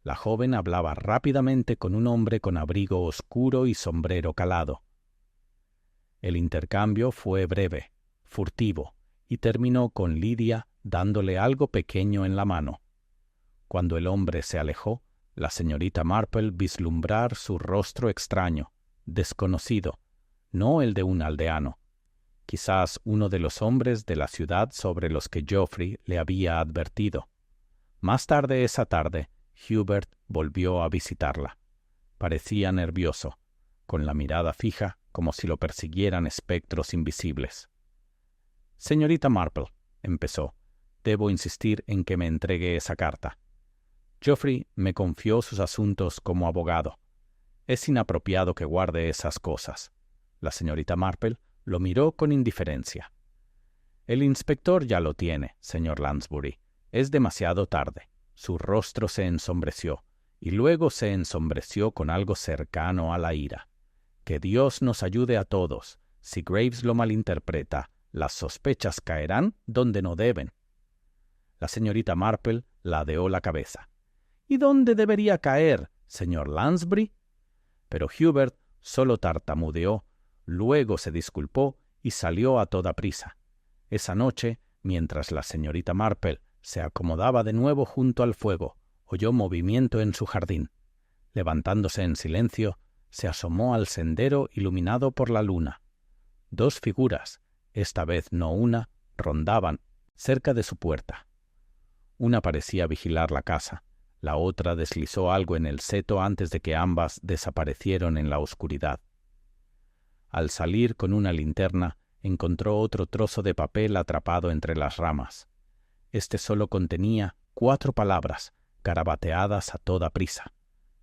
La joven hablaba rápidamente con un hombre con abrigo oscuro y sombrero calado. El intercambio fue breve, furtivo, y terminó con Lydia dándole algo pequeño en la mano. Cuando el hombre se alejó, la señorita Marple vislumbrar su rostro extraño, desconocido, no el de un aldeano, quizás uno de los hombres de la ciudad sobre los que Geoffrey le había advertido. Más tarde esa tarde, Hubert volvió a visitarla. Parecía nervioso, con la mirada fija como si lo persiguieran espectros invisibles. «Señorita Marple», empezó, «debo insistir en que me entregue esa carta. Geoffrey me confió sus asuntos como abogado. Es inapropiado que guarde esas cosas». La señorita Marple lo miró con indiferencia. «El inspector ya lo tiene, señor Lansbury. Es demasiado tarde». Su rostro se ensombreció, y luego se ensombreció con algo cercano a la ira. «Que Dios nos ayude a todos. Si Graves lo malinterpreta, las sospechas caerán donde no deben». La señorita Marple ladeó la cabeza. «¿Y dónde debería caer, señor Lansbury?» Pero Hubert solo tartamudeó, luego se disculpó y salió a toda prisa. Esa noche, mientras la señorita Marple se acomodaba de nuevo junto al fuego, oyó movimiento en su jardín. Levantándose en silencio, se asomó al sendero iluminado por la luna. Dos figuras, esta vez no una, rondaban cerca de su puerta. Una parecía vigilar la casa, la otra deslizó algo en el seto antes de que ambas desaparecieron en la oscuridad. Al salir con una linterna, encontró otro trozo de papel atrapado entre las ramas. Este solo contenía 4 palabras, garabateadas a toda prisa.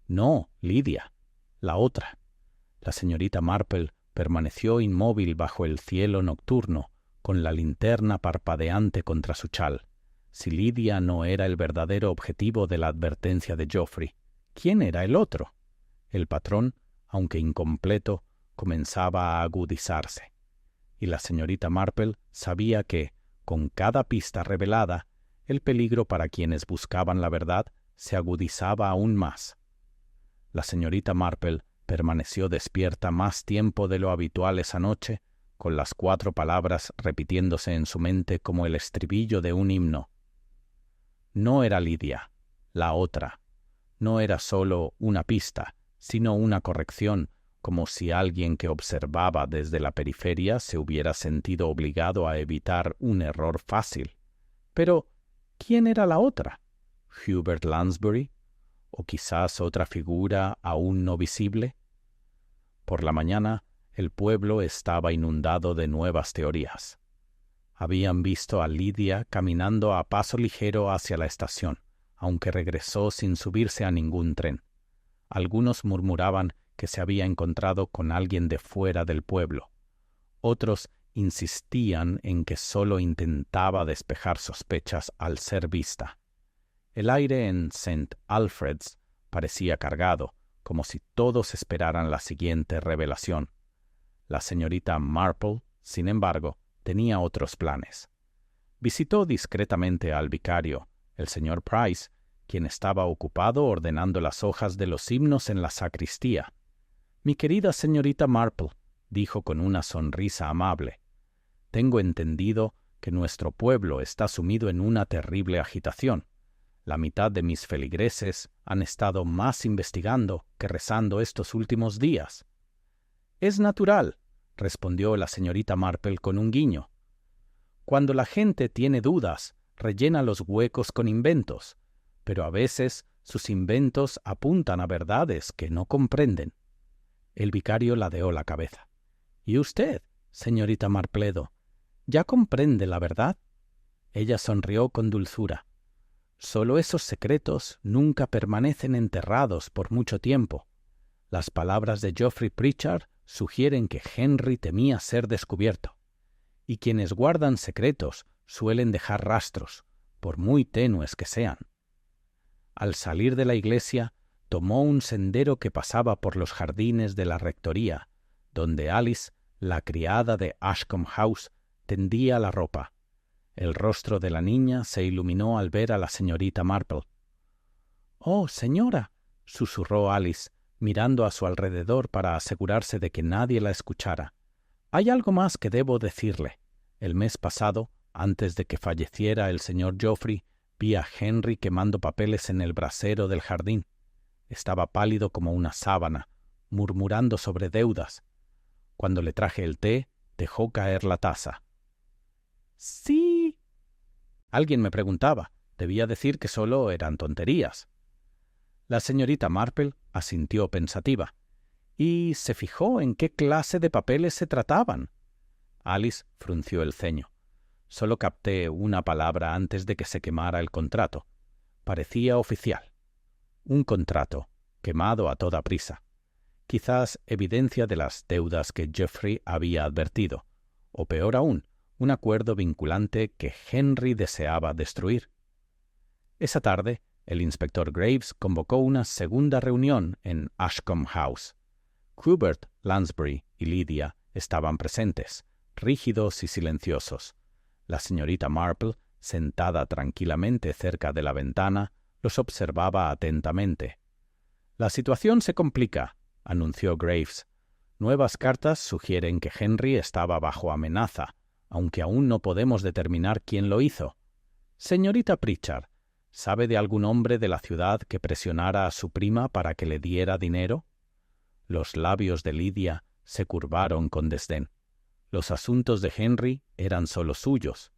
«No, Lydia, la otra». La señorita Marple permaneció inmóvil bajo el cielo nocturno, con la linterna parpadeante contra su chal. Si Lydia no era el verdadero objetivo de la advertencia de Geoffrey, ¿quién era el otro? El patrón, aunque incompleto, comenzaba a agudizarse. Y la señorita Marple sabía que, con cada pista revelada, el peligro para quienes buscaban la verdad se agudizaba aún más. La señorita Marple permaneció despierta más tiempo de lo habitual esa noche, con las 4 palabras repitiéndose en su mente como el estribillo de un himno. No era Lydia, la otra. No era solo una pista, sino una corrección, como si alguien que observaba desde la periferia se hubiera sentido obligado a evitar un error fácil. Pero, ¿quién era la otra? ¿Hubert Lansbury? ¿O quizás otra figura aún no visible? Por la mañana, el pueblo estaba inundado de nuevas teorías. Habían visto a Lydia caminando a paso ligero hacia la estación, aunque regresó sin subirse a ningún tren. Algunos murmuraban que se había encontrado con alguien de fuera del pueblo. Otros insistían en que solo intentaba despejar sospechas al ser vista. El aire en St. Alfred's parecía cargado, como si todos esperaran la siguiente revelación. La señorita Marple, sin embargo, tenía otros planes. Visitó discretamente al vicario, el señor Price, quien estaba ocupado ordenando las hojas de los himnos en la sacristía. «Mi querida señorita Marple», dijo con una sonrisa amable, «tengo entendido que nuestro pueblo está sumido en una terrible agitación. La mitad de mis feligreses han estado más investigando que rezando estos últimos días». «Es natural», respondió la señorita Marple con un guiño. Cuando la gente tiene dudas, rellena los huecos con inventos, pero a veces sus inventos apuntan a verdades que no comprenden. El vicario ladeó la cabeza. ¿Y usted, señorita Marpledo, ya comprende la verdad? Ella sonrió con dulzura. Solo esos secretos nunca permanecen enterrados por mucho tiempo. Las palabras de Geoffrey Pritchard sugieren que Henry temía ser descubierto. Y quienes guardan secretos suelen dejar rastros, por muy tenues que sean. Al salir de la iglesia, tomó un sendero que pasaba por los jardines de la rectoría, donde Alice, la criada de Ashcombe House, tendía la ropa. El rostro de la niña se iluminó al ver a la señorita Marple. «Oh, señora», susurró Alice, mirando a su alrededor para asegurarse de que nadie la escuchara. «Hay algo más que debo decirle. El mes pasado, antes de que falleciera el señor Geoffrey, vi a Henry quemando papeles en el brasero del jardín. Estaba pálido como una sábana, murmurando sobre deudas. Cuando le traje el té, dejó caer la taza. «Sí». Alguien me preguntaba. Debía decir que solo eran tonterías. La señorita Marple asintió pensativa. ¿Y se fijó en qué clase de papeles se trataban? Alice frunció el ceño. Solo capté una palabra antes de que se quemara el contrato. Parecía oficial. Un contrato, quemado a toda prisa. Quizás evidencia de las deudas que Geoffrey había advertido. O peor aún, un acuerdo vinculante que Henry deseaba destruir. Esa tarde, el inspector Graves convocó una segunda reunión en Ashcombe House. Hubert, Lansbury y Lydia estaban presentes, rígidos y silenciosos. La señorita Marple, sentada tranquilamente cerca de la ventana, los observaba atentamente. «La situación se complica», anunció Graves. «Nuevas cartas sugieren que Henry estaba bajo amenaza, aunque aún no podemos determinar quién lo hizo. Señorita Pritchard, ¿sabe de algún hombre de la ciudad que presionara a su prima para que le diera dinero?» Los labios de Lydia se curvaron con desdén. Los asuntos de Henry eran solo suyos.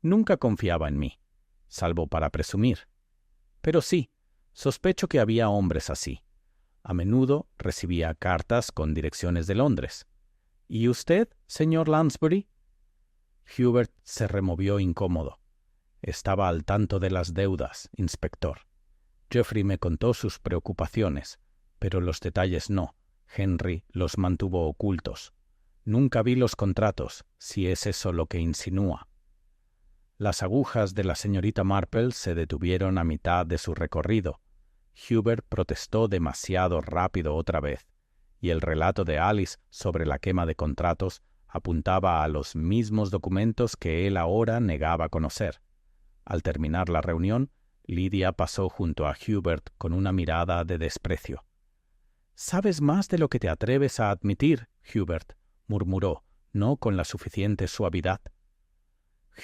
Nunca confiaba en mí, salvo para presumir. Pero sí, sospecho que había hombres así. A menudo recibía cartas con direcciones de Londres. ¿Y usted, señor Lansbury? Hubert se removió incómodo. Estaba al tanto de las deudas, inspector. Geoffrey me contó sus preocupaciones, pero los detalles no. Henry los mantuvo ocultos. Nunca vi los contratos, si es eso lo que insinúa. Las agujas de la señorita Marple se detuvieron a mitad de su recorrido. Hubert protestó demasiado rápido otra vez, y el relato de Alice sobre la quema de contratos apuntaba a los mismos documentos que él ahora negaba conocer. Al terminar la reunión, Lydia pasó junto a Hubert con una mirada de desprecio. «Sabes más de lo que te atreves a admitir, Hubert», murmuró, no con la suficiente suavidad.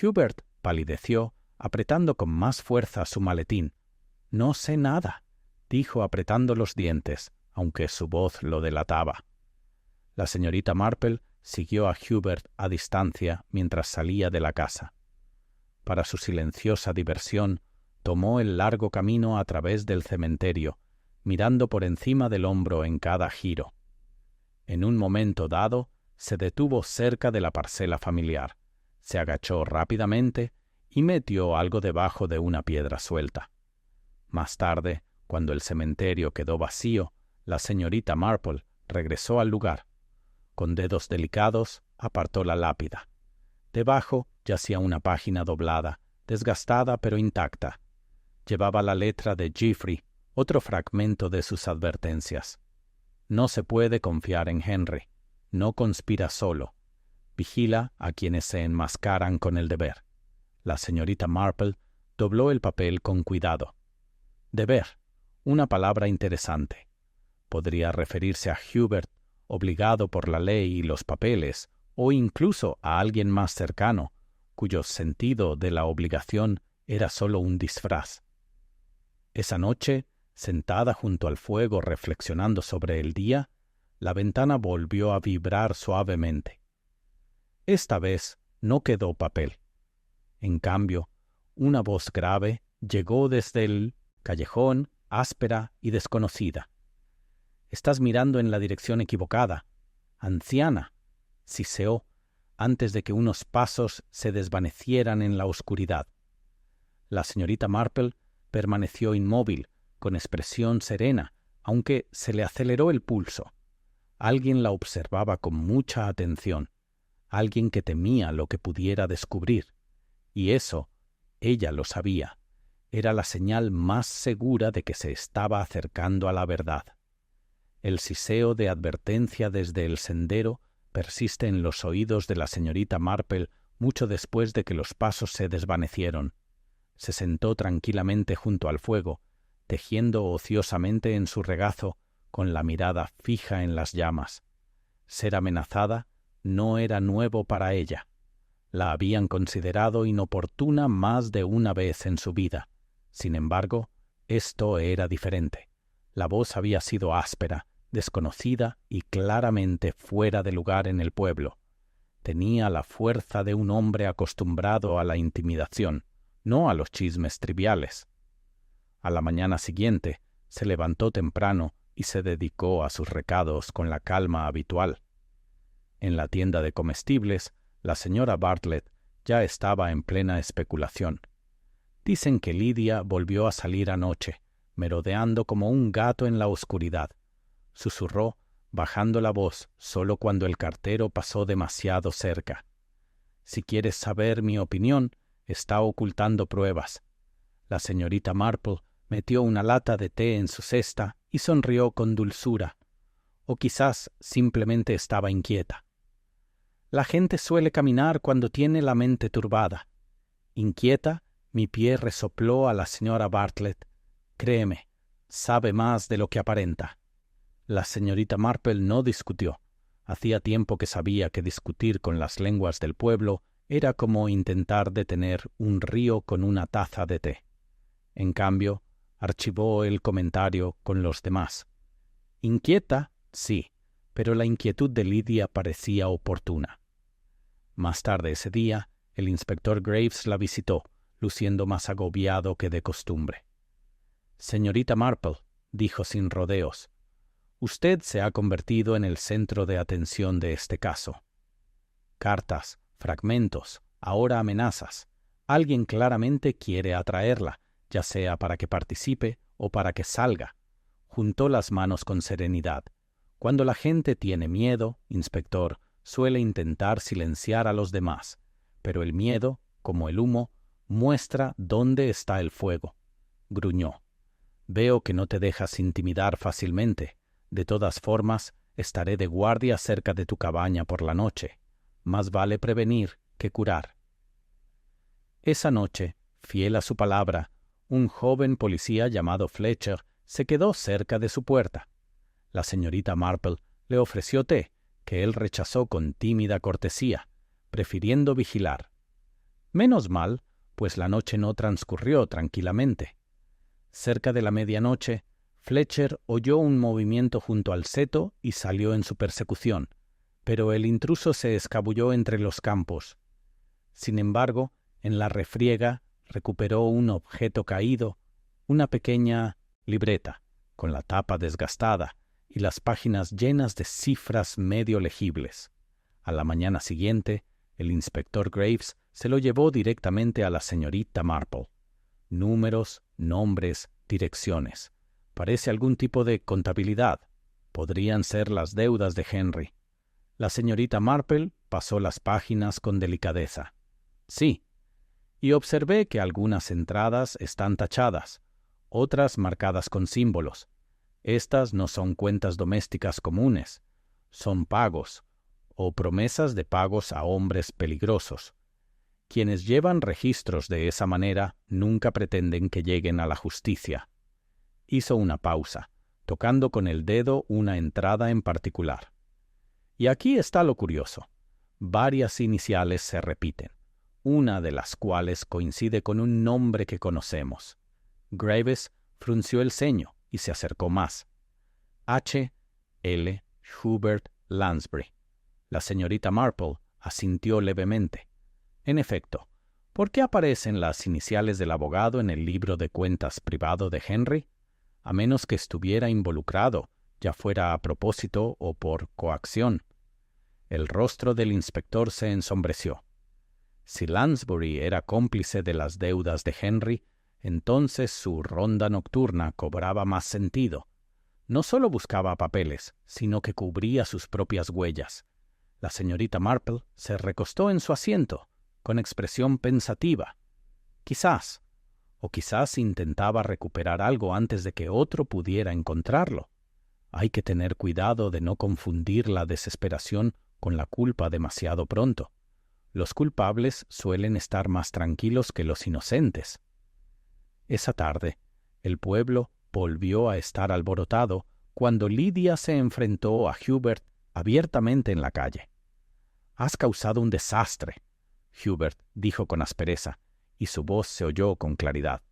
Hubert palideció, apretando con más fuerza su maletín. «No sé nada», dijo apretando los dientes, aunque su voz lo delataba. La señorita Marple siguió a Hubert a distancia mientras salía de la casa. Para su silenciosa diversión, tomó el largo camino a través del cementerio, mirando por encima del hombro en cada giro. En un momento dado, se detuvo cerca de la parcela familiar, se agachó rápidamente y metió algo debajo de una piedra suelta. Más tarde, cuando el cementerio quedó vacío, la señorita Marple regresó al lugar. Con dedos delicados, apartó la lápida. Debajo yacía una página doblada, desgastada pero intacta. Llevaba la letra de Geoffrey, otro fragmento de sus advertencias. No se puede confiar en Henry. No conspira solo. Vigila a quienes se enmascaran con el deber. La señorita Marple dobló el papel con cuidado. Deber, una palabra interesante. Podría referirse a Hubert, obligado por la ley y los papeles, o incluso a alguien más cercano, cuyo sentido de la obligación era solo un disfraz. Esa noche, sentada junto al fuego reflexionando sobre el día, la ventana volvió a vibrar suavemente. Esta vez no quedó papel. En cambio, una voz grave llegó desde el callejón, áspera y desconocida. «Estás mirando en la dirección equivocada. Anciana», siseó, antes de que unos pasos se desvanecieran en la oscuridad. La señorita Marple permaneció inmóvil, con expresión serena, aunque se le aceleró el pulso. Alguien la observaba con mucha atención, alguien que temía lo que pudiera descubrir. Y eso, ella lo sabía, era la señal más segura de que se estaba acercando a la verdad. El siseo de advertencia desde el sendero persiste en los oídos de la señorita Marple mucho después de que los pasos se desvanecieron. Se sentó tranquilamente junto al fuego, tejiendo ociosamente en su regazo, con la mirada fija en las llamas. Ser amenazada no era nuevo para ella. La habían considerado inoportuna más de una vez en su vida. Sin embargo, esto era diferente. La voz había sido áspera, desconocida y claramente fuera de lugar en el pueblo. Tenía la fuerza de un hombre acostumbrado a la intimidación, no a los chismes triviales. A la mañana siguiente se levantó temprano y se dedicó a sus recados con la calma habitual. En la tienda de comestibles, la señora Bartlett ya estaba en plena especulación. Dicen que Lidia volvió a salir anoche, merodeando como un gato en la oscuridad. Susurró, bajando la voz, solo cuando el cartero pasó demasiado cerca. Si quieres saber mi opinión, está ocultando pruebas. La señorita Marple metió una lata de té en su cesta y sonrió con dulzura. O quizás simplemente estaba inquieta. La gente suele caminar cuando tiene la mente turbada. Inquieta, mi pie resopló a la señora Bartlett. Créeme, sabe más de lo que aparenta. La señorita Marple no discutió. Hacía tiempo que sabía que discutir con las lenguas del pueblo era como intentar detener un río con una taza de té. En cambio, archivó el comentario con los demás. Inquieta, sí, pero la inquietud de Lidia parecía oportuna. Más tarde ese día, el inspector Graves la visitó, luciendo más agobiado que de costumbre. «Señorita Marple», dijo sin rodeos, «usted se ha convertido en el centro de atención de este caso. Cartas, fragmentos, ahora amenazas. Alguien claramente quiere atraerla, ya sea para que participe o para que salga». Juntó las manos con serenidad. Cuando la gente tiene miedo, inspector, suele intentar silenciar a los demás, pero el miedo, como el humo, muestra dónde está el fuego. Gruñó. «Veo que no te dejas intimidar fácilmente. De todas formas, estaré de guardia cerca de tu cabaña por la noche. Más vale prevenir que curar». Esa noche, fiel a su palabra, un joven policía llamado Fletcher se quedó cerca de su puerta. La señorita Marple le ofreció té, que él rechazó con tímida cortesía, prefiriendo vigilar. Menos mal, pues la noche no transcurrió tranquilamente. Cerca de la medianoche, Fletcher oyó un movimiento junto al seto y salió en su persecución, pero el intruso se escabulló entre los campos. Sin embargo, en la refriega recuperó un objeto caído, una pequeña libreta, con la tapa desgastada y las páginas llenas de cifras medio legibles. A la mañana siguiente, el inspector Graves se lo llevó directamente a la señorita Marple. Números, nombres, direcciones. Parece algún tipo de contabilidad. Podrían ser las deudas de Henry. La señorita Marple pasó las páginas con delicadeza. «Sí». Y observé que algunas entradas están tachadas, otras marcadas con símbolos. Estas no son cuentas domésticas comunes, son pagos, o promesas de pagos a hombres peligrosos. Quienes llevan registros de esa manera nunca pretenden que lleguen a la justicia. Hizo una pausa, tocando con el dedo una entrada en particular. Y aquí está lo curioso. Varias iniciales se repiten, una de las cuales coincide con un nombre que conocemos. Graves frunció el ceño y se acercó más. H. L. Hubert Lansbury. La señorita Marple asintió levemente. En efecto, ¿por qué aparecen las iniciales del abogado en el libro de cuentas privado de Henry? A menos que estuviera involucrado, ya fuera a propósito o por coacción. El rostro del inspector se ensombreció. Si Lansbury era cómplice de las deudas de Henry, entonces su ronda nocturna cobraba más sentido. No solo buscaba papeles, sino que cubría sus propias huellas. La señorita Marple se recostó en su asiento, con expresión pensativa. Quizás intentaba recuperar algo antes de que otro pudiera encontrarlo. Hay que tener cuidado de no confundir la desesperación con la culpa demasiado pronto. Los culpables suelen estar más tranquilos que los inocentes. Esa tarde, el pueblo volvió a estar alborotado cuando Lydia se enfrentó a Hubert abiertamente en la calle. «Has causado un desastre», Hubert dijo con aspereza, y su voz se oyó con claridad.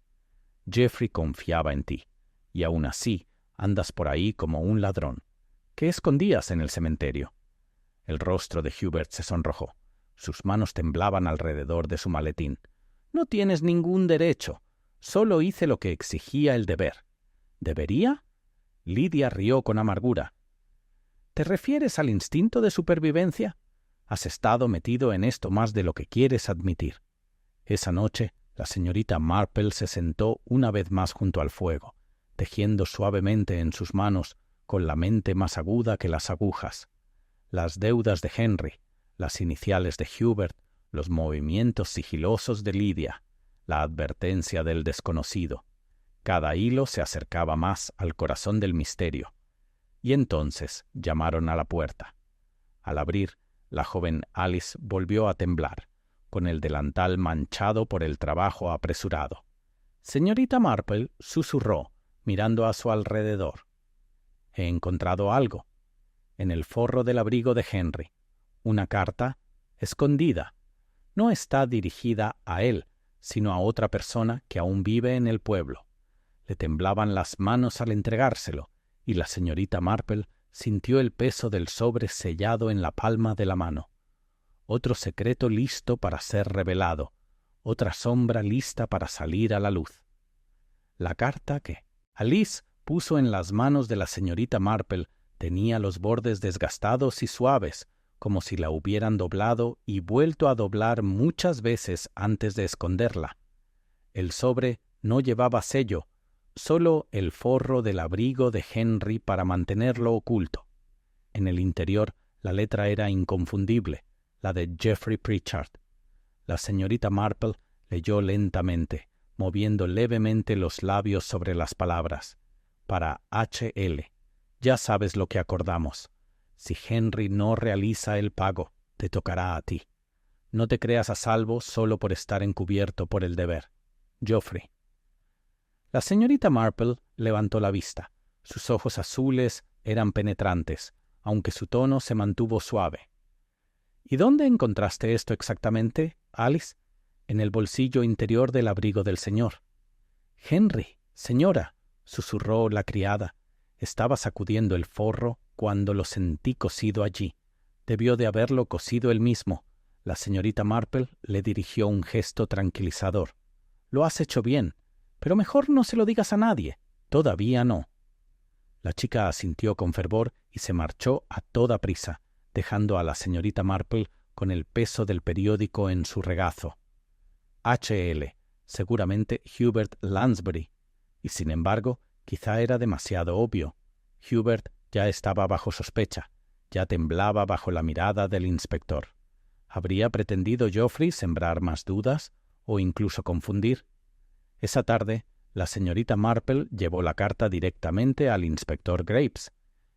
«Geoffrey confiaba en ti, y aún así andas por ahí como un ladrón. ¿Qué escondías en el cementerio?» El rostro de Hubert se sonrojó. Sus manos temblaban alrededor de su maletín. «No tienes ningún derecho. Solo hice lo que exigía el deber». «¿Debería?» Lydia rió con amargura. «¿Te refieres al instinto de supervivencia? Has estado metido en esto más de lo que quieres admitir». Esa noche, la señorita Marple se sentó una vez más junto al fuego, tejiendo suavemente en sus manos, con la mente más aguda que las agujas. Las deudas de Henry, las iniciales de Hubert, los movimientos sigilosos de Lydia, la advertencia del desconocido. Cada hilo se acercaba más al corazón del misterio. Y entonces llamaron a la puerta. Al abrir, la joven Alice volvió a temblar, con el delantal manchado por el trabajo apresurado. Señorita Marple susurró, mirando a su alrededor. «He encontrado algo. En el forro del abrigo de Henry. Una carta escondida. No está dirigida a él, sino a otra persona que aún vive en el pueblo». Le temblaban las manos al entregárselo, y la señorita Marple sintió el peso del sobre sellado en la palma de la mano. Otro secreto listo para ser revelado, otra sombra lista para salir a la luz. La carta que Alice puso en las manos de la señorita Marple tenía los bordes desgastados y suaves, como si la hubieran doblado y vuelto a doblar muchas veces antes de esconderla. El sobre no llevaba sello, solo el forro del abrigo de Henry para mantenerlo oculto. En el interior la letra era inconfundible, la de Geoffrey Pritchard. La señorita Marple leyó lentamente, moviendo levemente los labios sobre las palabras. Para H.L. Ya sabes lo que acordamos. Si Henry no realiza el pago, te tocará a ti. No te creas a salvo solo por estar encubierto por el deber. Geoffrey. La señorita Marple levantó la vista. Sus ojos azules eran penetrantes, aunque su tono se mantuvo suave. ¿Y dónde encontraste esto exactamente, Alice? En el bolsillo interior del abrigo del señor. Henry, señora, susurró la criada. Estaba sacudiendo el forro cuando lo sentí cosido allí. Debió de haberlo cosido él mismo. La señorita Marple le dirigió un gesto tranquilizador. Lo has hecho bien, pero mejor no se lo digas a nadie. Todavía no. La chica asintió con fervor y se marchó a toda prisa, dejando a la señorita Marple con el peso del periódico en su regazo. H.L., seguramente Hubert Lansbury. Y sin embargo, quizá era demasiado obvio. Hubert ya estaba bajo sospecha, ya temblaba bajo la mirada del inspector. ¿Habría pretendido Geoffrey sembrar más dudas o incluso confundir? Esa tarde, la señorita Marple llevó la carta directamente al inspector Graves.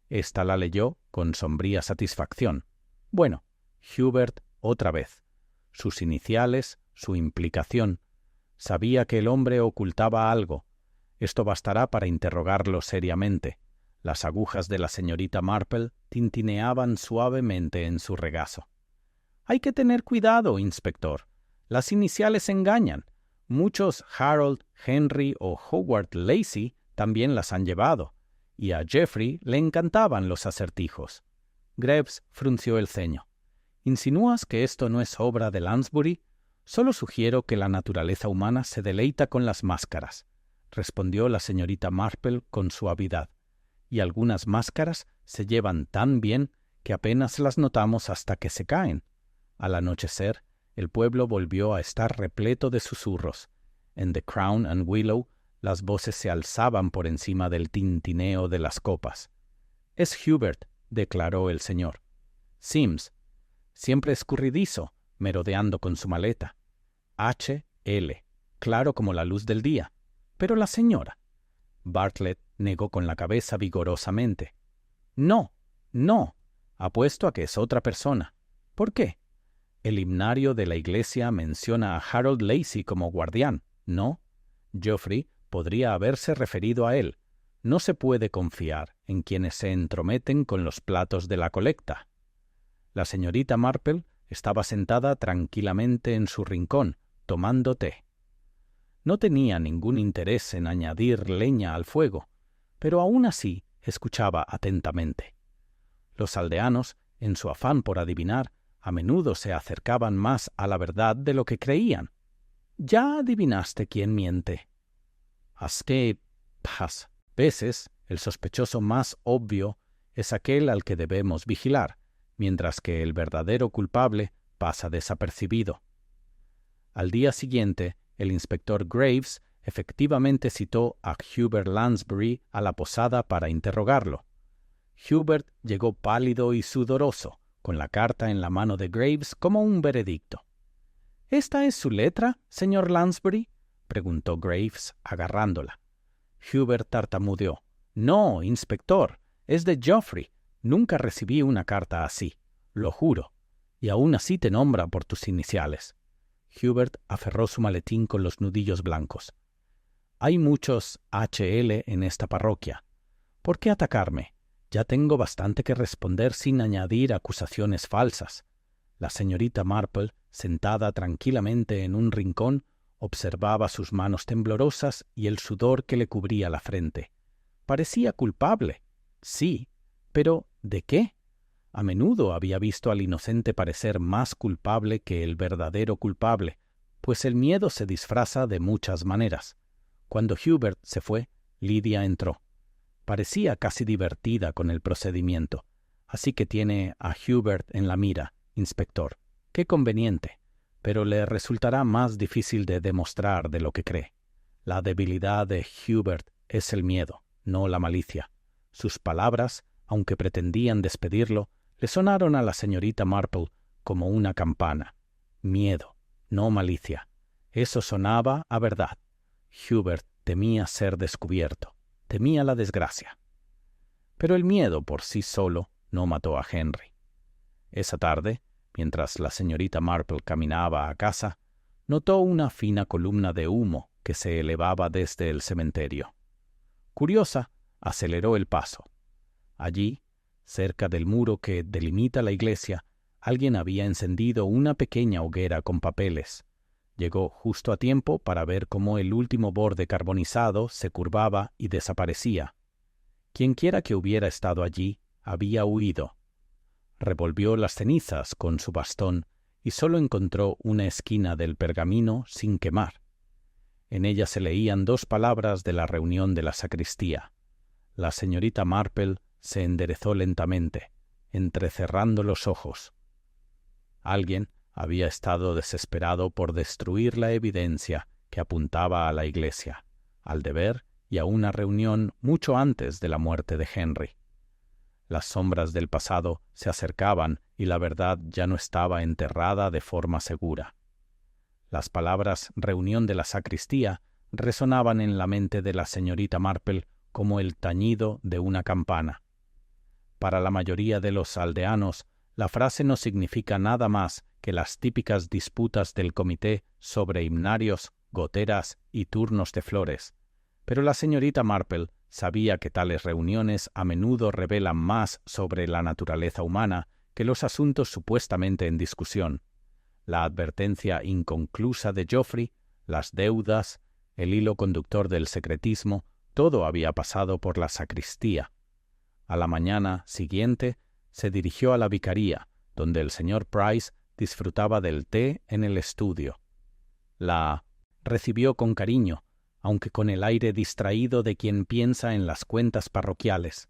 Ésta la leyó con sombría satisfacción. Bueno, Hubert otra vez. Sus iniciales, su implicación. Sabía que el hombre ocultaba algo. Esto bastará para interrogarlo seriamente. Las agujas de la señorita Marple tintineaban suavemente en su regazo. «Hay que tener cuidado, inspector. Las iniciales engañan. Muchos Harold, Henry o Howard Lacy también las han llevado, y a Geoffrey le encantaban los acertijos. Graves frunció el ceño. ¿Insinúas que esto no es obra de Lansbury? Solo sugiero que la naturaleza humana se deleita con las máscaras, respondió la señorita Marple con suavidad, y algunas máscaras se llevan tan bien que apenas las notamos hasta que se caen. Al anochecer, el pueblo volvió a estar repleto de susurros. En The Crown and Willow, las voces se alzaban por encima del tintineo de las copas. «Es Hubert», declaró el señor. «Sims, siempre escurridizo, merodeando con su maleta. H.L., claro como la luz del día. Pero la señora». Bartlett negó con la cabeza vigorosamente. «No, no, apuesto a que es otra persona. ¿Por qué? El himnario de la iglesia menciona a Harold Lacy como guardián, ¿no? Geoffrey podría haberse referido a él. No se puede confiar en quienes se entrometen con los platos de la colecta». La señorita Marple estaba sentada tranquilamente en su rincón, tomando té. No tenía ningún interés en añadir leña al fuego, pero aún así escuchaba atentamente. Los aldeanos, en su afán por adivinar, a menudo se acercaban más a la verdad de lo que creían. «Ya adivinaste quién miente». Veces, el sospechoso más obvio es aquel al que debemos vigilar, mientras que el verdadero culpable pasa desapercibido. Al día siguiente, el inspector Graves efectivamente citó a Hubert Lansbury a la posada para interrogarlo. Hubert llegó pálido y sudoroso, con la carta en la mano de Graves como un veredicto. «¿Esta es su letra, señor Lansbury?», preguntó Graves, agarrándola. Hubert tartamudeó. «No, inspector, es de Geoffrey. Nunca recibí una carta así, lo juro. Y aún así te nombra por tus iniciales». Hubert aferró su maletín con los nudillos blancos. «Hay muchos H.L. en esta parroquia. ¿Por qué atacarme? Ya tengo bastante que responder sin añadir acusaciones falsas». La señorita Marple, sentada tranquilamente en un rincón, observaba sus manos temblorosas y el sudor que le cubría la frente. Parecía culpable. Sí, pero ¿de qué? A menudo había visto al inocente parecer más culpable que el verdadero culpable, pues el miedo se disfraza de muchas maneras. Cuando Hubert se fue, Lydia entró. Parecía casi divertida con el procedimiento. «Así que tiene a Hubert en la mira, inspector. Qué conveniente, pero le resultará más difícil de demostrar de lo que cree. La debilidad de Hubert es el miedo, no la malicia. Sus palabras, aunque pretendían despedirlo, le sonaron a la señorita Marple como una campana. Miedo, no malicia. Eso sonaba a verdad. Hubert temía ser descubierto, temía la desgracia. Pero el miedo por sí solo no mató a Henry. Esa tarde, mientras la señorita Marple caminaba a casa, notó una fina columna de humo que se elevaba desde el cementerio. Curiosa, aceleró el paso. Allí, cerca del muro que delimita la iglesia, alguien había encendido una pequeña hoguera con papeles. Llegó justo a tiempo para ver cómo el último borde carbonizado se curvaba y desaparecía. Quienquiera que hubiera estado allí había huido. Revolvió las cenizas con su bastón y solo encontró una esquina del pergamino sin quemar. En ella se leían 2 palabras de la reunión de la sacristía. La señorita Marple se enderezó lentamente, entrecerrando los ojos. Alguien había estado desesperado por destruir la evidencia que apuntaba a la iglesia, al deber y a una reunión mucho antes de la muerte de Henry. Las sombras del pasado se acercaban y la verdad ya no estaba enterrada de forma segura. Las palabras «reunión de la sacristía» resonaban en la mente de la señorita Marple como el tañido de una campana. Para la mayoría de los aldeanos, la frase no significa nada más que las típicas disputas del comité sobre himnarios, goteras y turnos de flores. Pero la señorita Marple sabía que tales reuniones a menudo revelan más sobre la naturaleza humana que los asuntos supuestamente en discusión. La advertencia inconclusa de Geoffrey, las deudas, el hilo conductor del secretismo, todo había pasado por la sacristía. A la mañana siguiente Se dirigió a la vicaría, donde el señor Price disfrutaba del té en el estudio. La recibió con cariño, aunque con el aire distraído de quien piensa en las cuentas parroquiales.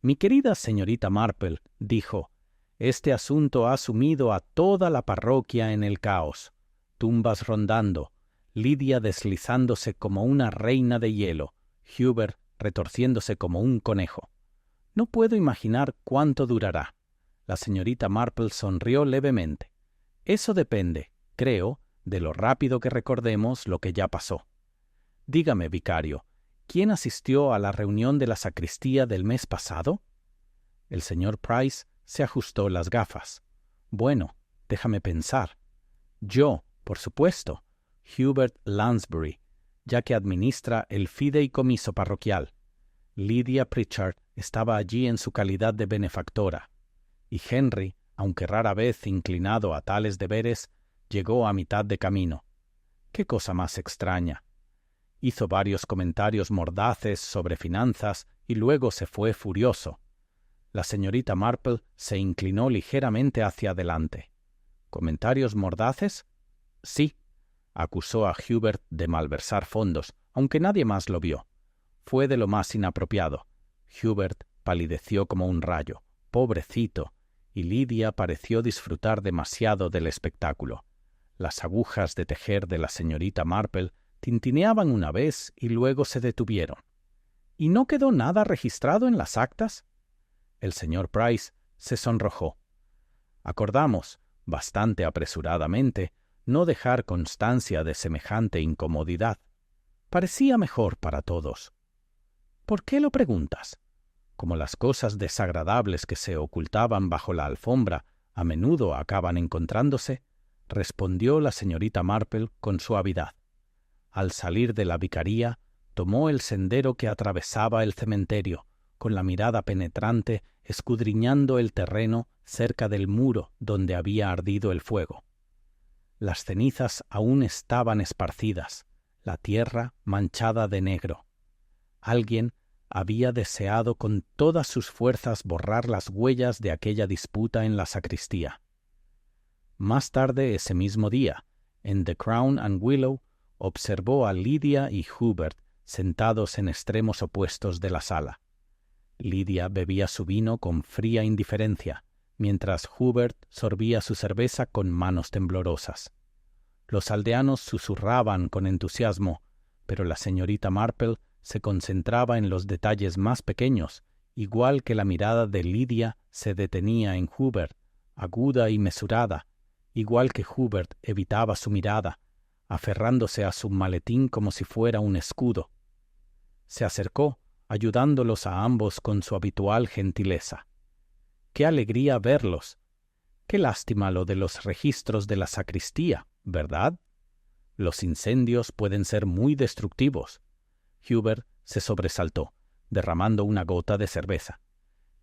«Mi querida señorita Marple», dijo, «este asunto ha sumido a toda la parroquia en el caos. Tumbas rondando, Lidia deslizándose como una reina de hielo, Hubert retorciéndose como un conejo. No puedo imaginar cuánto durará». La señorita Marple sonrió levemente. «Eso depende, creo, de lo rápido que recordemos lo que ya pasó. Dígame, vicario, ¿quién asistió a la reunión de la sacristía del mes pasado?» El señor Price se ajustó las gafas. «Bueno, déjame pensar. Yo, por supuesto, Hubert Lansbury, ya que administra el fideicomiso parroquial. Lydia Pritchard estaba allí en su calidad de benefactora. Y Henry, aunque rara vez inclinado a tales deberes, llegó a mitad de camino. ¡Qué cosa más extraña! Hizo varios comentarios mordaces sobre finanzas y luego se fue furioso. La señorita Marple se inclinó ligeramente hacia adelante. ¿Comentarios mordaces? Sí. Acusó a Hubert de malversar fondos, aunque nadie más lo vio. Fue de lo más inapropiado. Hubert palideció como un rayo. Pobrecito. Y Lidia pareció disfrutar demasiado del espectáculo. Las agujas de tejer de la señorita Marple tintineaban una vez y luego se detuvieron. ¿Y no quedó nada registrado en las actas? El señor Price se sonrojó. Acordamos, bastante apresuradamente, no dejar constancia de semejante incomodidad. Parecía mejor para todos. ¿Por qué lo preguntas? Como las cosas desagradables que se ocultaban bajo la alfombra a menudo acaban encontrándose, respondió la señorita Marple con suavidad. Al salir de la vicaría, tomó el sendero que atravesaba el cementerio, con la mirada penetrante escudriñando el terreno cerca del muro donde había ardido el fuego. Las cenizas aún estaban esparcidas, la tierra manchada de negro. Alguien había deseado con todas sus fuerzas borrar las huellas de aquella disputa en la sacristía. Más tarde ese mismo día, en The Crown and Willow, observó a Lydia y Hubert sentados en extremos opuestos de la sala. Lydia bebía su vino con fría indiferencia, mientras Hubert sorbía su cerveza con manos temblorosas. Los aldeanos susurraban con entusiasmo, pero la señorita Marple se concentraba en los detalles más pequeños, igual que la mirada de Lydia se detenía en Hubert, aguda y mesurada, igual que Hubert evitaba su mirada, aferrándose a su maletín como si fuera un escudo. Se acercó, ayudándolos a ambos con su habitual gentileza. ¡Qué alegría verlos! ¡Qué lástima lo de los registros de la sacristía!, ¿verdad? Los incendios pueden ser muy destructivos. Hubert se sobresaltó, derramando una gota de cerveza.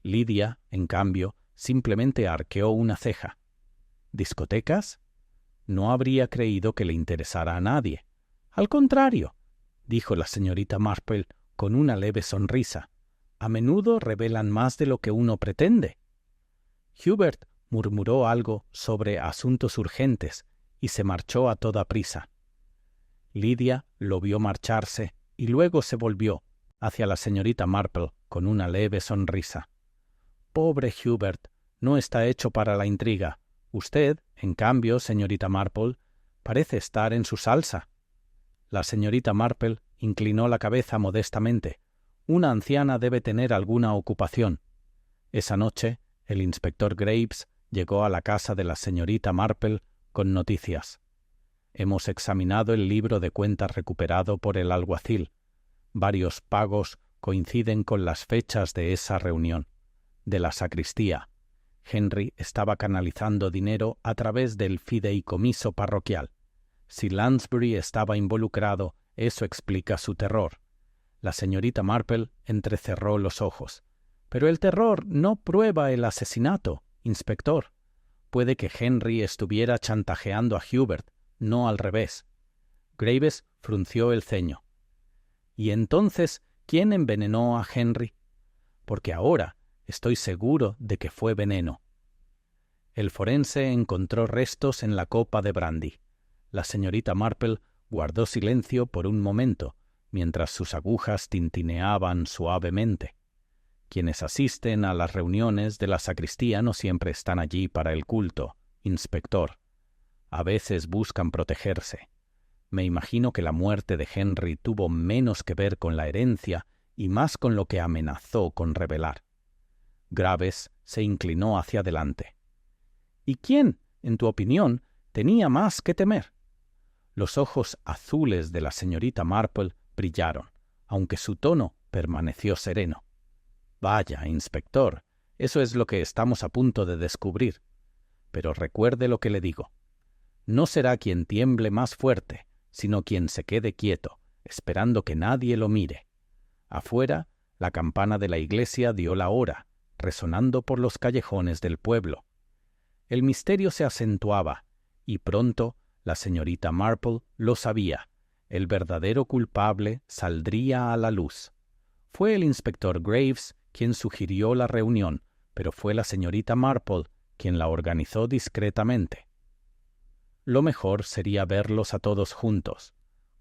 Lydia, en cambio, simplemente arqueó una ceja. ¿Discotecas? No habría creído que le interesara a nadie. Al contrario, dijo la señorita Marple con una leve sonrisa. A menudo revelan más de lo que uno pretende. Hubert murmuró algo sobre asuntos urgentes y se marchó a toda prisa. Lydia lo vio marcharse y luego se volvió hacia la señorita Marple con una leve sonrisa. «Pobre Hubert, no está hecho para la intriga. Usted, en cambio, señorita Marple, parece estar en su salsa». La señorita Marple inclinó la cabeza modestamente. Una anciana debe tener alguna ocupación. Esa noche, el inspector Graves llegó a la casa de la señorita Marple con noticias. «Hemos examinado el libro de cuentas recuperado por el alguacil. Varios pagos coinciden con las fechas de esa reunión. De la sacristía. Henry estaba canalizando dinero a través del fideicomiso parroquial. Si Lansbury estaba involucrado, eso explica su terror». La señorita Marple entrecerró los ojos. «Pero el terror no prueba el asesinato, inspector. Puede que Henry estuviera chantajeando a Hubert, no al revés». Graves frunció el ceño. «¿Y entonces quién envenenó a Henry? Porque ahora, Estoy seguro de que fue veneno. El forense encontró restos en la copa de brandy. La señorita Marple guardó silencio por un momento, mientras sus agujas tintineaban suavemente. Quienes asisten a las reuniones de la sacristía no siempre están allí para el culto, inspector. A veces buscan protegerse. Me imagino que la muerte de Henry tuvo menos que ver con la herencia y más con lo que amenazó con revelar. Graves se inclinó hacia adelante. ¿Y quién, en tu opinión, tenía más que temer? Los ojos azules de la señorita Marple brillaron, aunque su tono permaneció sereno. Vaya, inspector, eso es lo que estamos a punto de descubrir. Pero recuerde lo que le digo. No será quien tiemble más fuerte, sino quien se quede quieto, esperando que nadie lo mire. Afuera, la campana de la iglesia dio la hora, resonando por los callejones del pueblo. El misterio se acentuaba, y pronto la señorita Marple lo sabía. El verdadero culpable saldría a la luz. Fue el inspector Graves quien sugirió la reunión, pero fue la señorita Marple quien la organizó discretamente. Lo mejor sería verlos a todos juntos,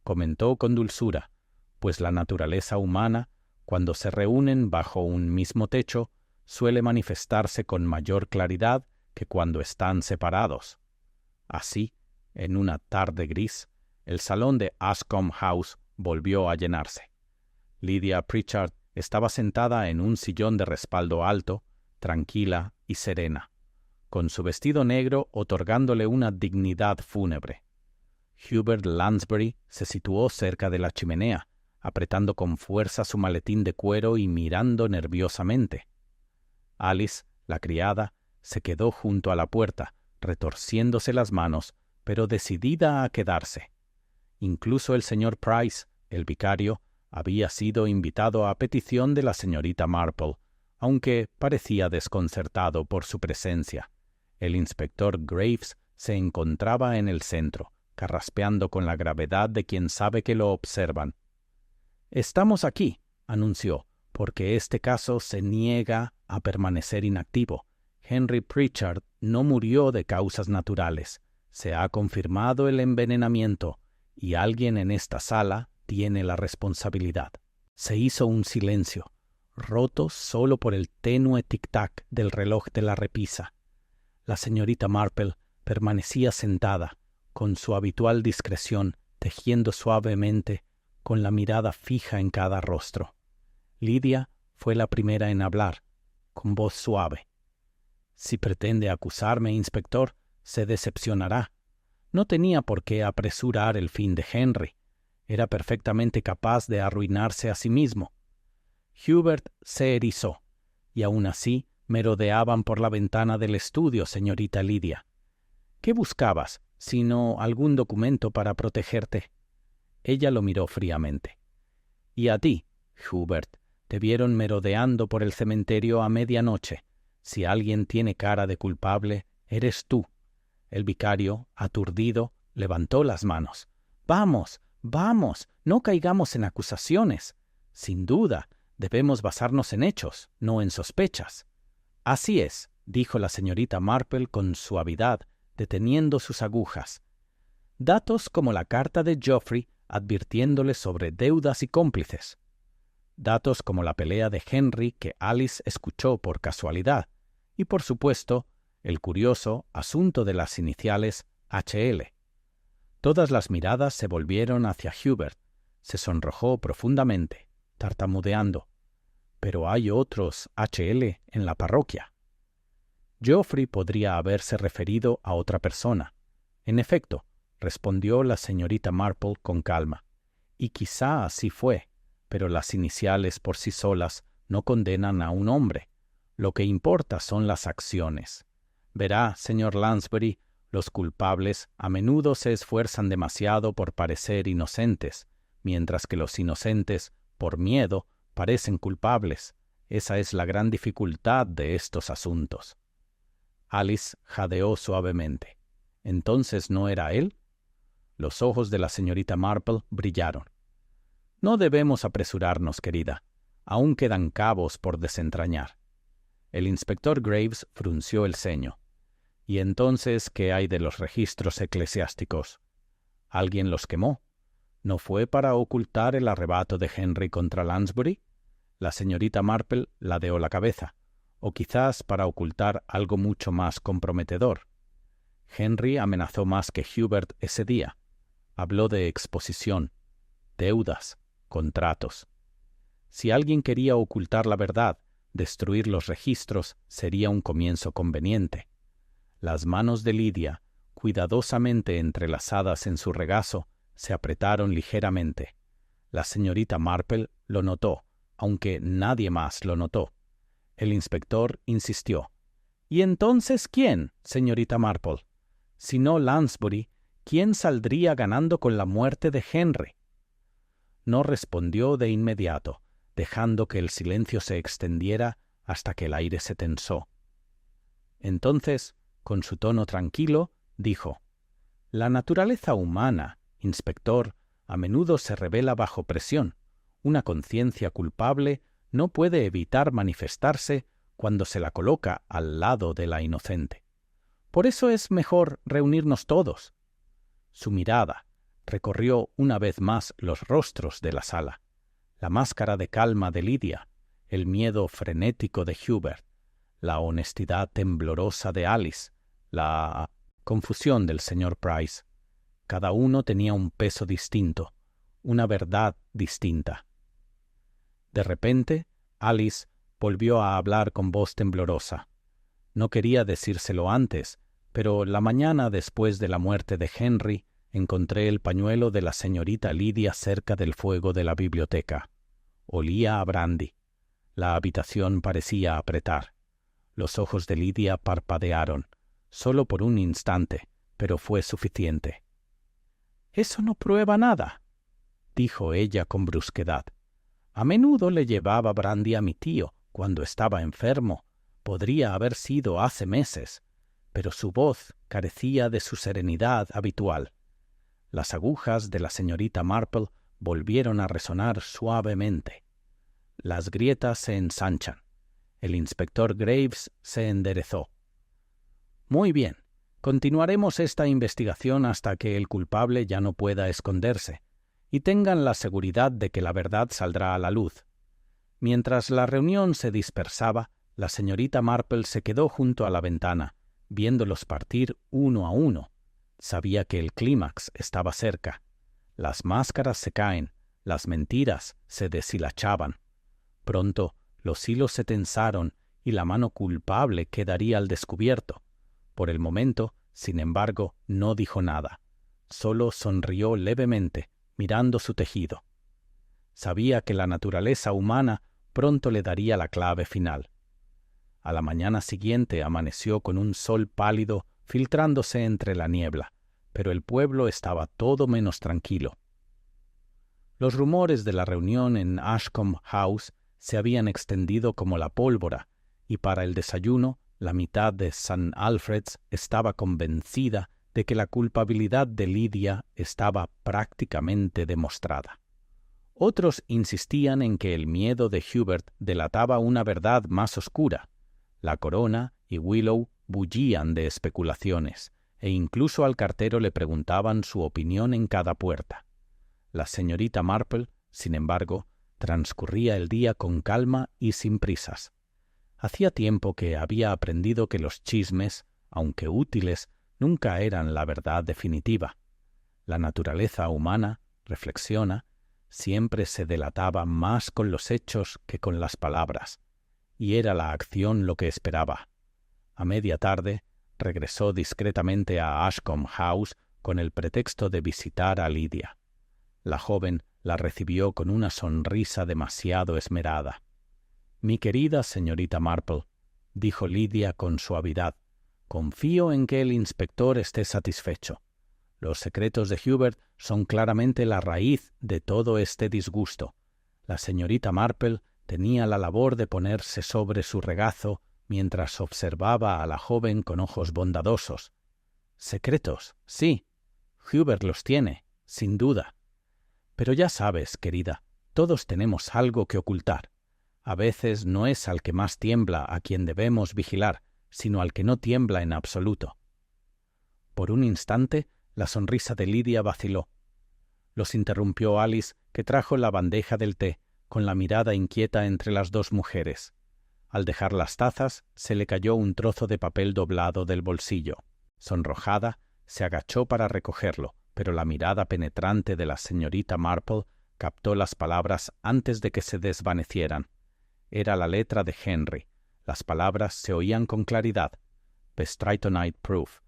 comentó con dulzura, pues la naturaleza humana, cuando se reúnen bajo un mismo techo, suele manifestarse con mayor claridad que cuando están separados. Así, en una tarde gris, el salón de Ashcombe House volvió a llenarse. Lydia Pritchard estaba sentada en un sillón de respaldo alto, tranquila y serena, con su vestido negro otorgándole una dignidad fúnebre. Hubert Lansbury se situó cerca de la chimenea, apretando con fuerza su maletín de cuero y mirando nerviosamente. Alice, la criada, se quedó junto a la puerta, retorciéndose las manos, pero decidida a quedarse. Incluso el señor Price, el vicario, había sido invitado a petición de la señorita Marple, aunque parecía desconcertado por su presencia. El inspector Graves se encontraba en el centro, carraspeando con la gravedad de quien sabe que lo observan. «Estamos aquí», anunció, «porque este caso se niega a permanecer inactivo. Henry Pritchard no murió de causas naturales. Se ha confirmado el envenenamiento, y alguien en esta sala tiene la responsabilidad». Se hizo un silencio, roto solo por el tenue tic-tac del reloj de la repisa. La señorita Marple permanecía sentada, con su habitual discreción, tejiendo suavemente, con la mirada fija en cada rostro. Lydia fue la primera en hablar, con voz suave. «Si pretende acusarme, inspector, se decepcionará. No tenía por qué apresurar el fin de Henry. Era perfectamente capaz de arruinarse a sí mismo». Hubert se erizó, y aún así merodeaban por la ventana del estudio, señorita Lydia. «¿Qué buscabas, sino algún documento para protegerte?» Ella lo miró fríamente. «Y a ti, Hubert, te vieron merodeando por el cementerio a medianoche. Si alguien tiene cara de culpable, eres tú». El vicario, aturdido, levantó las manos. «Vamos, vamos, no caigamos en acusaciones. Sin duda, debemos basarnos en hechos, no en sospechas». «Así es», dijo la señorita Marple con suavidad, deteniendo sus agujas. «Datos como la carta de Geoffrey advirtiéndole sobre deudas y cómplices. Datos como la pelea de Henry que Alice escuchó por casualidad. Y, por supuesto, el curioso asunto de las iniciales HL». Todas las miradas se volvieron hacia Hubert. Se sonrojó profundamente, tartamudeando. «Pero hay otros HL en la parroquia». Geoffrey podría haberse referido a otra persona. «En efecto», respondió la señorita Marple con calma, «y quizá así fue, pero las iniciales por sí solas no condenan a un hombre. Lo que importa son las acciones. Verá, señor Lansbury, los culpables a menudo se esfuerzan demasiado por parecer inocentes, mientras que los inocentes, por miedo, parecen culpables. Esa es la gran dificultad de estos asuntos». Alice jadeó suavemente. ¿Entonces no era él? Los ojos de la señorita Marple brillaron. «No debemos apresurarnos, querida. Aún quedan cabos por desentrañar». El inspector Graves frunció el ceño. ¿Y entonces qué hay de los registros eclesiásticos? ¿Alguien los quemó? ¿No fue para ocultar el arrebato de Henry contra Lansbury? La señorita Marple ladeó la cabeza. O quizás para ocultar algo mucho más comprometedor. Henry amenazó más que Hubert ese día. Habló de exposición, deudas, contratos. Si alguien quería ocultar la verdad, destruir los registros sería un comienzo conveniente. Las manos de Lidia, cuidadosamente entrelazadas en su regazo, se apretaron ligeramente. La señorita Marple lo notó, aunque nadie más lo notó. El inspector insistió. ¿Y entonces quién, señorita Marple? Si no Lansbury, ¿quién saldría ganando con la muerte de Henry? No respondió de inmediato, dejando que el silencio se extendiera hasta que el aire se tensó. Entonces, con su tono tranquilo, dijo: «La naturaleza humana, inspector, a menudo se revela bajo presión. Una conciencia culpable no puede evitar manifestarse cuando se la coloca al lado de la inocente. Por eso es mejor reunirnos todos». Su mirada recorrió una vez más los rostros de la sala, la máscara de calma de Lidia, el miedo frenético de Hubert, la honestidad temblorosa de Alice, la confusión del señor Price. Cada uno tenía un peso distinto, una verdad distinta. De repente, Alice volvió a hablar con voz temblorosa. No quería decírselo antes, pero la mañana después de la muerte de Henry encontré el pañuelo de la señorita Lidia cerca del fuego de la biblioteca. Olía a brandy. La habitación parecía apretar. Los ojos de Lidia parpadearon, solo por un instante, pero fue suficiente. «Eso no prueba nada», dijo ella con brusquedad. «A menudo le llevaba brandy a mi tío cuando estaba enfermo. Podría haber sido hace meses, pero su voz carecía de su serenidad habitual. Las agujas de la señorita Marple volvieron a resonar suavemente. Las grietas se ensanchan. El inspector Graves se enderezó. «Muy bien, continuaremos esta investigación hasta que el culpable ya no pueda esconderse, y tengan la seguridad de que la verdad saldrá a la luz». Mientras la reunión se dispersaba, la señorita Marple se quedó junto a la ventana, viéndolos partir uno a uno. Sabía que el clímax estaba cerca. Las máscaras se caen, las mentiras se deshilachaban. Pronto los hilos se tensaron y la mano culpable quedaría al descubierto. Por el momento, sin embargo, no dijo nada. Solo sonrió levemente, mirando su tejido. Sabía que la naturaleza humana pronto le daría la clave final. A la mañana siguiente amaneció con un sol pálido filtrándose entre la niebla, pero el pueblo estaba todo menos tranquilo. Los rumores de la reunión en Ashcombe House se habían extendido como la pólvora, y para el desayuno la mitad de St. Alfred's estaba convencida de que la culpabilidad de Lidia estaba prácticamente demostrada. Otros insistían en que el miedo de Hubert delataba una verdad más oscura. La Corona y Willow bullían de especulaciones, e incluso al cartero le preguntaban su opinión en cada puerta. La señorita Marple, sin embargo, transcurría el día con calma y sin prisas. Hacía tiempo que había aprendido que los chismes, aunque útiles, nunca eran la verdad definitiva. La naturaleza humana, reflexiona, siempre se delataba más con los hechos que con las palabras, y era la acción lo que esperaba. A media tarde regresó discretamente a Ashcombe House con el pretexto de visitar a Lidia. La joven la recibió con una sonrisa demasiado esmerada. «Mi querida señorita Marple», dijo Lidia con suavidad, «confío en que el inspector esté satisfecho. Los secretos de Hubert son claramente la raíz de todo este disgusto. La señorita Marple tenía la labor de ponerse sobre su regazo mientras observaba a la joven con ojos bondadosos. Secretos, sí, Hubert los tiene, sin duda. Pero ya sabes, querida, todos tenemos algo que ocultar. A veces no es al que más tiembla a quien debemos vigilar, sino al que no tiembla en absoluto. Por un instante, la sonrisa de Lidia vaciló. Los interrumpió Alice, que trajo la bandeja del té, con la mirada inquieta entre las dos mujeres. Al dejar las tazas, se le cayó un trozo de papel doblado del bolsillo. Sonrojada, se agachó para recogerlo, pero la mirada penetrante de la señorita Marple captó las palabras antes de que se desvanecieran. Era la letra de Henry. Las palabras se oían con claridad. Strytonite Proof.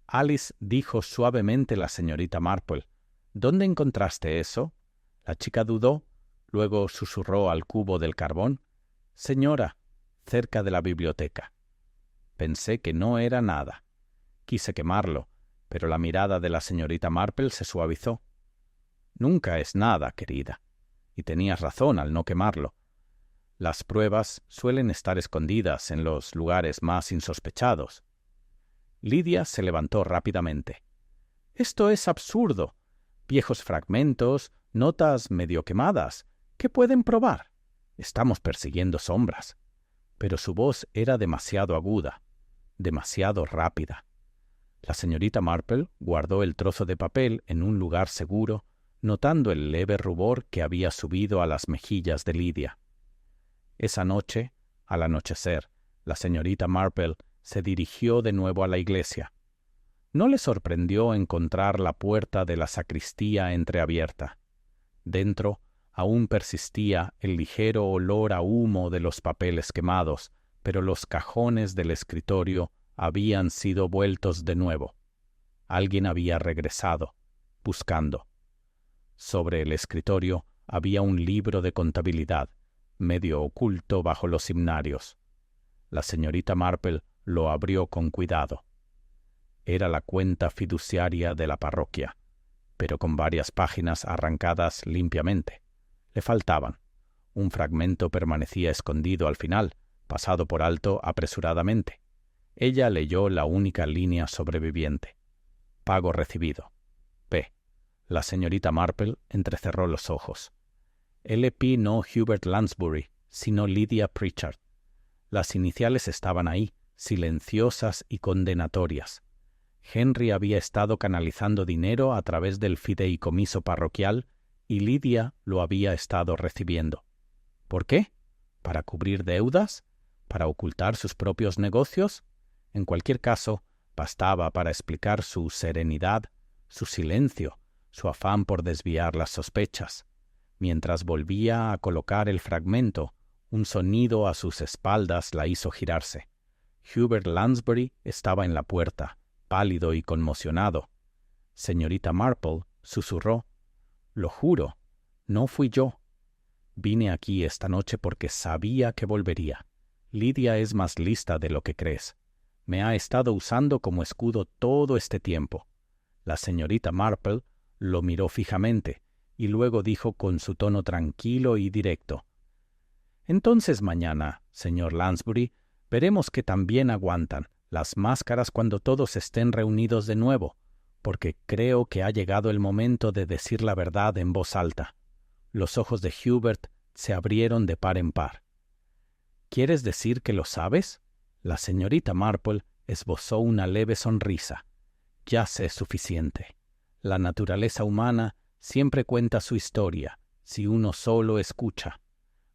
Alice, dijo suavemente la señorita Marple. ¿Dónde encontraste eso? La chica dudó, luego susurró al cubo del carbón. Señora, cerca de la biblioteca. Pensé que no era nada. Quise quemarlo, pero la mirada de la señorita Marple se suavizó. Nunca es nada, querida. Y tenías razón al no quemarlo. Las pruebas suelen estar escondidas en los lugares más insospechados. Lidia se levantó rápidamente. «Esto es absurdo. Viejos fragmentos, notas medio quemadas. ¿Qué pueden probar? Estamos persiguiendo sombras». Pero su voz era demasiado aguda, demasiado rápida. La señorita Marple guardó el trozo de papel en un lugar seguro, notando el leve rubor que había subido a las mejillas de Lidia. Esa noche, al anochecer, la señorita Marple se dirigió de nuevo a la iglesia. No le sorprendió encontrar la puerta de la sacristía entreabierta. Dentro aún persistía el ligero olor a humo de los papeles quemados, pero los cajones del escritorio habían sido vueltos de nuevo. Alguien había regresado, buscando. Sobre el escritorio había un libro de contabilidad, medio oculto bajo los himnarios. La señorita Marple lo abrió con cuidado. Era la cuenta fiduciaria de la parroquia, pero con varias páginas arrancadas limpiamente. Le faltaban. Un fragmento permanecía escondido al final, pasado por alto apresuradamente. Ella leyó la única línea sobreviviente. Pago recibido. P. La señorita Marple entrecerró los ojos. L.P. no Hubert Lansbury, sino Lydia Pritchard. Las iniciales estaban ahí, silenciosas y condenatorias. Henry había estado canalizando dinero a través del fideicomiso parroquial y Lidia lo había estado recibiendo. ¿Por qué? ¿Para cubrir deudas? ¿Para ocultar sus propios negocios? En cualquier caso, bastaba para explicar su serenidad, su silencio, su afán por desviar las sospechas. Mientras volvía a colocar el fragmento, un sonido a sus espaldas la hizo girarse. Hubert Lansbury estaba en la puerta, pálido y conmocionado. Señorita Marple susurró: «Lo juro, no fui yo. Vine aquí esta noche porque sabía que volvería. Lidia es más lista de lo que crees. Me ha estado usando como escudo todo este tiempo». La señorita Marple lo miró fijamente y luego dijo con su tono tranquilo y directo: «Entonces mañana, señor Lansbury, veremos que también aguantan las máscaras cuando todos estén reunidos de nuevo, porque creo que ha llegado el momento de decir la verdad en voz alta». Los ojos de Hubert se abrieron de par en par. «¿Quieres decir que lo sabes?» La señorita Marple esbozó una leve sonrisa. «Ya sé suficiente. La naturaleza humana siempre cuenta su historia, si uno solo escucha».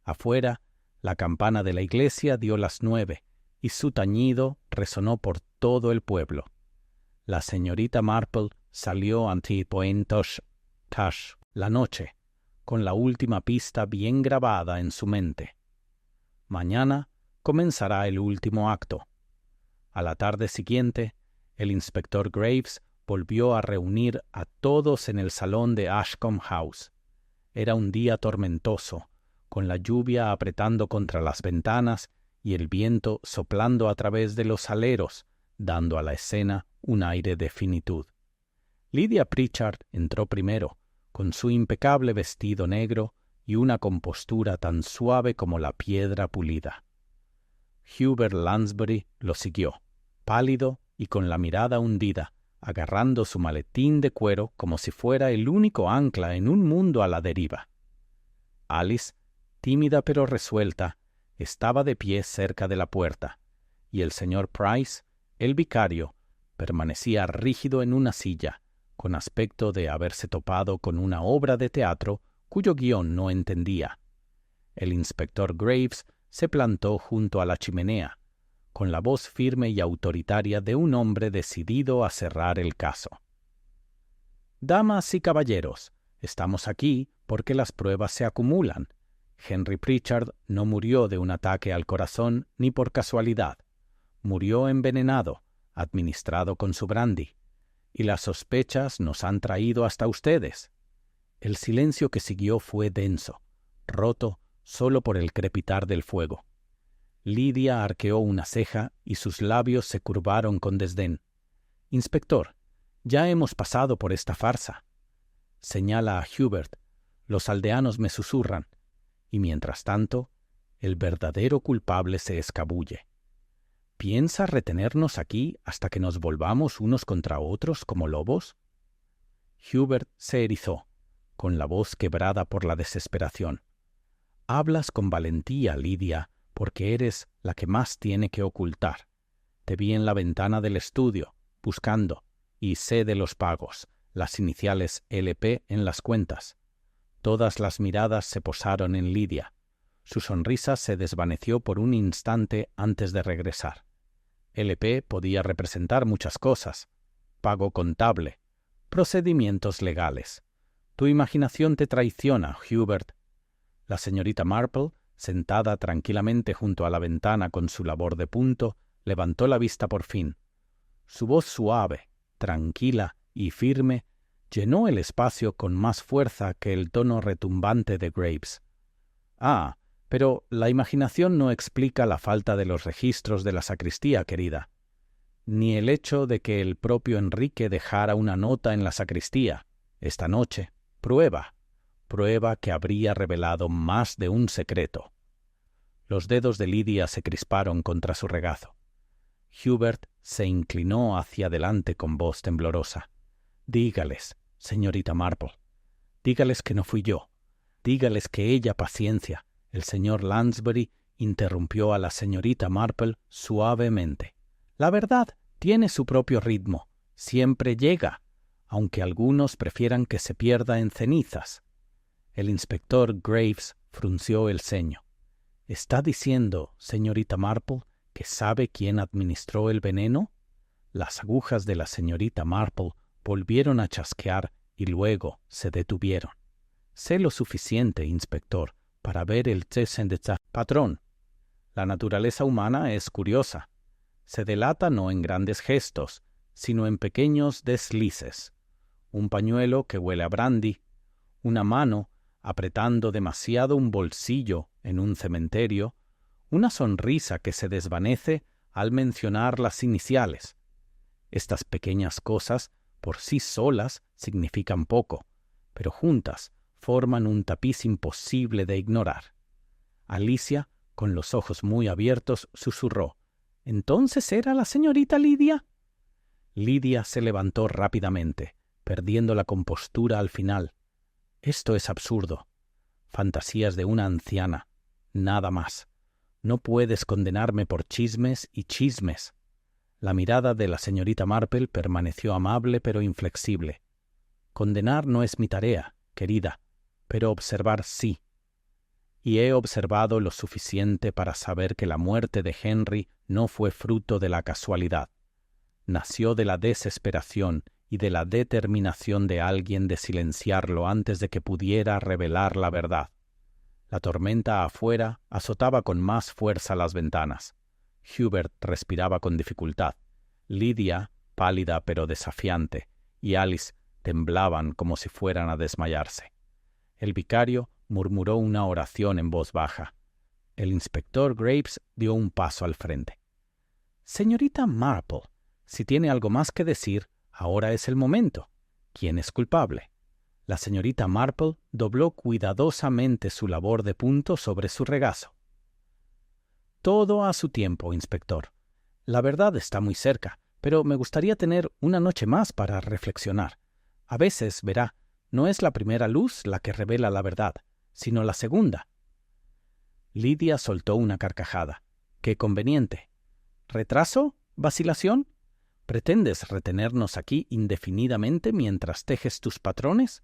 Afuera, la campana de la iglesia dio las 9, y su tañido resonó por todo el pueblo. La señorita Marple salió ante Point Tash la noche, con la última pista bien grabada en su mente. Mañana comenzará el último acto. A la tarde siguiente, el inspector Graves volvió a reunir a todos en el salón de Ashcombe House. Era un día tormentoso, con la lluvia apretando contra las ventanas y el viento soplando a través de los aleros, dando a la escena un aire de finitud. Lydia Pritchard entró primero, con su impecable vestido negro y una compostura tan suave como la piedra pulida. Hubert Lansbury lo siguió, pálido y con la mirada hundida, agarrando su maletín de cuero como si fuera el único ancla en un mundo a la deriva. Alice, tímida pero resuelta, estaba de pie cerca de la puerta, y el señor Price, el vicario, permanecía rígido en una silla, con aspecto de haberse topado con una obra de teatro cuyo guión no entendía. El inspector Graves se plantó junto a la chimenea, con la voz firme y autoritaria de un hombre decidido a cerrar el caso. «Damas y caballeros, estamos aquí porque las pruebas se acumulan. Henry Pritchard no murió de un ataque al corazón ni por casualidad. Murió envenenado, administrado con su brandy, y las sospechas nos han traído hasta ustedes». El silencio que siguió fue denso, roto solo por el crepitar del fuego. Lidia arqueó una ceja y sus labios se curvaron con desdén. «Inspector, ya hemos pasado por esta farsa». Señala a Hubert. «Los aldeanos me susurran. Y mientras tanto, el verdadero culpable se escabulle. ¿Piensa retenernos aquí hasta que nos volvamos unos contra otros como lobos?» Hubert se erizó, con la voz quebrada por la desesperación. «Hablas con valentía, Lidia, porque eres la que más tiene que ocultar. Te vi en la ventana del estudio, buscando, y sé de los pagos, las iniciales LP en las cuentas». Todas las miradas se posaron en Lidia. Su sonrisa se desvaneció por un instante antes de regresar. LP podía representar muchas cosas: pago contable, procedimientos legales. Tu imaginación te traiciona, Hubert. La señorita Marple, sentada tranquilamente junto a la ventana con su labor de punto, levantó la vista por fin. Su voz suave, tranquila y firme llenó el espacio con más fuerza que el tono retumbante de Graves. «Ah, pero la imaginación no explica la falta de los registros de la sacristía, querida. Ni el hecho de que el propio Enrique dejara una nota en la sacristía, esta noche, prueba que habría revelado más de un secreto». Los dedos de Lidia se crisparon contra su regazo. Hubert se inclinó hacia adelante con voz temblorosa. «Dígales, señorita Marple, dígales que no fui yo. Dígales que ella paciencia». El señor Lansbury interrumpió a la señorita Marple suavemente. «La verdad tiene su propio ritmo. Siempre llega, aunque algunos prefieran que se pierda en cenizas». El inspector Graves frunció el ceño. «¿Está diciendo, señorita Marple, que sabe quién administró el veneno?» Las agujas de la señorita Marple volvieron a chasquear y luego se detuvieron. «Sé lo suficiente, inspector, para ver el patrón. La naturaleza humana es curiosa. Se delata no en grandes gestos, sino en pequeños deslices. Un pañuelo que huele a brandy, una mano apretando demasiado un bolsillo en un cementerio, una sonrisa que se desvanece al mencionar las iniciales. Estas pequeñas cosas por sí solas significan poco, pero juntas forman un tapiz imposible de ignorar». Alicia, con los ojos muy abiertos, susurró: «¿Entonces era la señorita Lidia?» Lidia se levantó rápidamente, perdiendo la compostura al final. «Esto es absurdo. Fantasías de una anciana, nada más. No puedes condenarme por chismes y chismes». La mirada de la señorita Marple permaneció amable pero inflexible. «Condenar no es mi tarea, querida, pero observar sí. Y he observado lo suficiente para saber que la muerte de Henry no fue fruto de la casualidad. Nació de la desesperación y de la determinación de alguien de silenciarlo antes de que pudiera revelar la verdad». La tormenta afuera azotaba con más fuerza las ventanas. Hubert respiraba con dificultad. Lidia, pálida pero desafiante, y Alice temblaban como si fueran a desmayarse. El vicario murmuró una oración en voz baja. El inspector Graves dio un paso al frente. «Señorita Marple, si tiene algo más que decir, ahora es el momento. ¿Quién es culpable?» La señorita Marple dobló cuidadosamente su labor de punto sobre su regazo. «Todo a su tiempo, inspector. La verdad está muy cerca, pero me gustaría tener una noche más para reflexionar. A veces, verá, no es la primera luz la que revela la verdad, sino la segunda». Lidia soltó una carcajada. ¡Qué conveniente! ¿Retraso? ¿Vacilación? ¿Pretendes retenernos aquí indefinidamente mientras tejes tus patrones?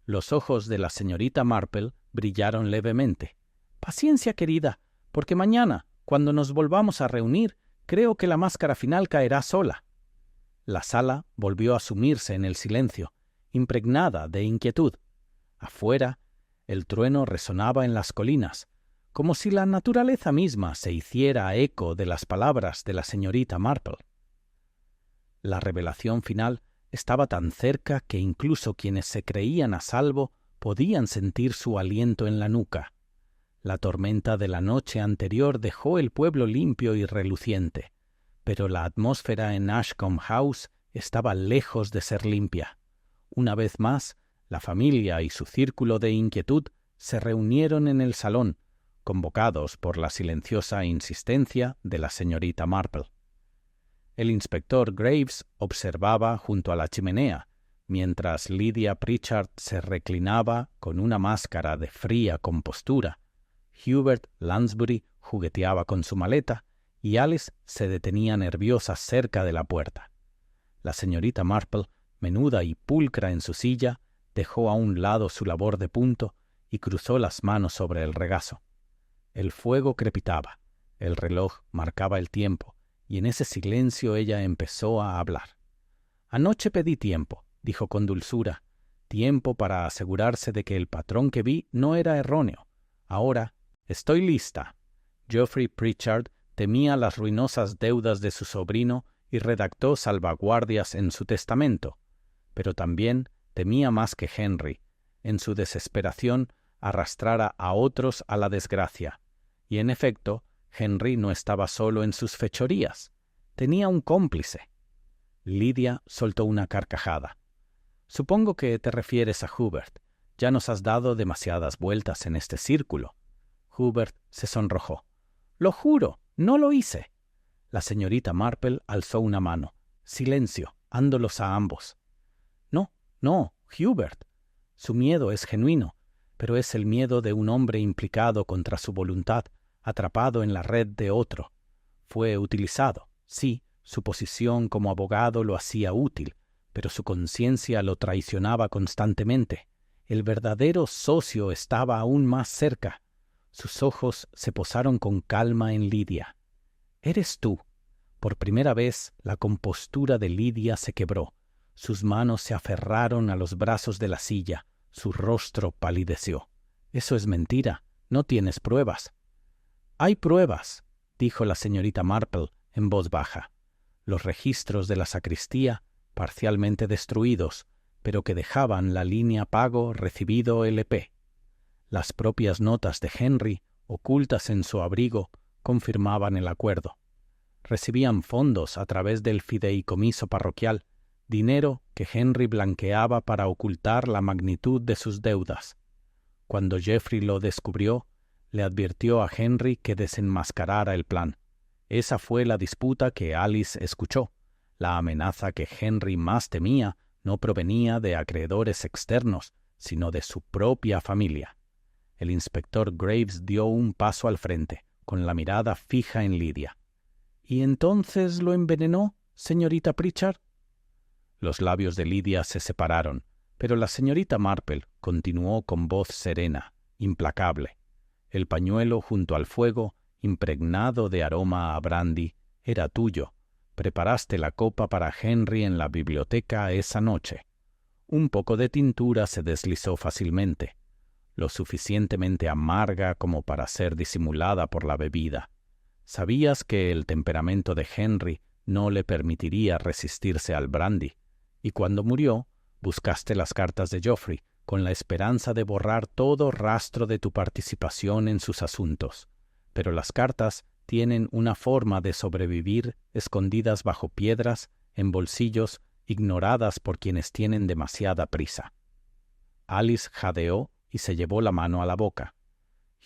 Los ojos de la señorita Marple brillaron levemente. Paciencia, querida, porque mañana, cuando nos volvamos a reunir, creo que la máscara final caerá sola. La sala volvió a sumirse en el silencio, impregnada de inquietud. Afuera, el trueno resonaba en las colinas, como si la naturaleza misma se hiciera eco de las palabras de la señorita Marple. La revelación final estaba tan cerca que incluso quienes se creían a salvo podían sentir su aliento en la nuca. La tormenta de la noche anterior dejó el pueblo limpio y reluciente, pero la atmósfera en Ashcombe House estaba lejos de ser limpia. Una vez más, la familia y su círculo de inquietud se reunieron en el salón, convocados por la silenciosa insistencia de la señorita Marple. El inspector Graves observaba junto a la chimenea, mientras Lydia Pritchard se reclinaba con una máscara de fría compostura. Hubert Lansbury jugueteaba con su maleta y Alice se detenía nerviosa cerca de la puerta. La señorita Marple, menuda y pulcra en su silla, dejó a un lado su labor de punto y cruzó las manos sobre el regazo. El fuego crepitaba, el reloj marcaba el tiempo, y en ese silencio ella empezó a hablar. «Anoche pedí tiempo», dijo con dulzura, «tiempo para asegurarse de que el patrón que vi no era erróneo. Ahora estoy lista». Geoffrey Pritchard temía las ruinosas deudas de su sobrino y redactó salvaguardias en su testamento, pero también temía más que Henry, en su desesperación, arrastrara a otros a la desgracia. Y en efecto, Henry no estaba solo en sus fechorías. Tenía un cómplice. Lydia soltó una carcajada. «Supongo que te refieres a Hubert. Ya nos has dado demasiadas vueltas en este círculo». Hubert se sonrojó. «Lo juro, no lo hice». La señorita Marple alzó una mano. «Silencio, ándolos a ambos». No, Hubert. Su miedo es genuino, pero es el miedo de un hombre implicado contra su voluntad, atrapado en la red de otro. Fue utilizado, sí, su posición como abogado lo hacía útil, pero su conciencia lo traicionaba constantemente. El verdadero socio estaba aún más cerca. Sus ojos se posaron con calma en Lydia. «Eres tú». Por primera vez, la compostura de Lydia se quebró. Sus manos se aferraron a los brazos de la silla. Su rostro palideció. «Eso es mentira. No tienes pruebas». «Hay pruebas», dijo la señorita Marple en voz baja. «Los registros de la sacristía, parcialmente destruidos, pero que dejaban la línea pago recibido LP. Las propias notas de Henry, ocultas en su abrigo, confirmaban el acuerdo. Recibían fondos a través del fideicomiso parroquial, dinero que Henry blanqueaba para ocultar la magnitud de sus deudas. Cuando Geoffrey lo descubrió, le advirtió a Henry que desenmascarara el plan. Esa fue la disputa que Alice escuchó. La amenaza que Henry más temía no provenía de acreedores externos, sino de su propia familia. El inspector Graves dio un paso al frente, con la mirada fija en Lydia. «¿Y entonces lo envenenó, señorita Pritchard?» Los labios de Lydia se separaron, pero la señorita Marple continuó con voz serena, implacable. El pañuelo junto al fuego, impregnado de aroma a brandy, era tuyo. Preparaste la copa para Henry en la biblioteca esa noche. Un poco de tintura se deslizó fácilmente, lo suficientemente amarga como para ser disimulada por la bebida. Sabías que el temperamento de Henry no le permitiría resistirse al brandy, y cuando murió, buscaste las cartas de Geoffrey, con la esperanza de borrar todo rastro de tu participación en sus asuntos. Pero las cartas tienen una forma de sobrevivir escondidas bajo piedras, en bolsillos, ignoradas por quienes tienen demasiada prisa. Alice jadeó y se llevó la mano a la boca.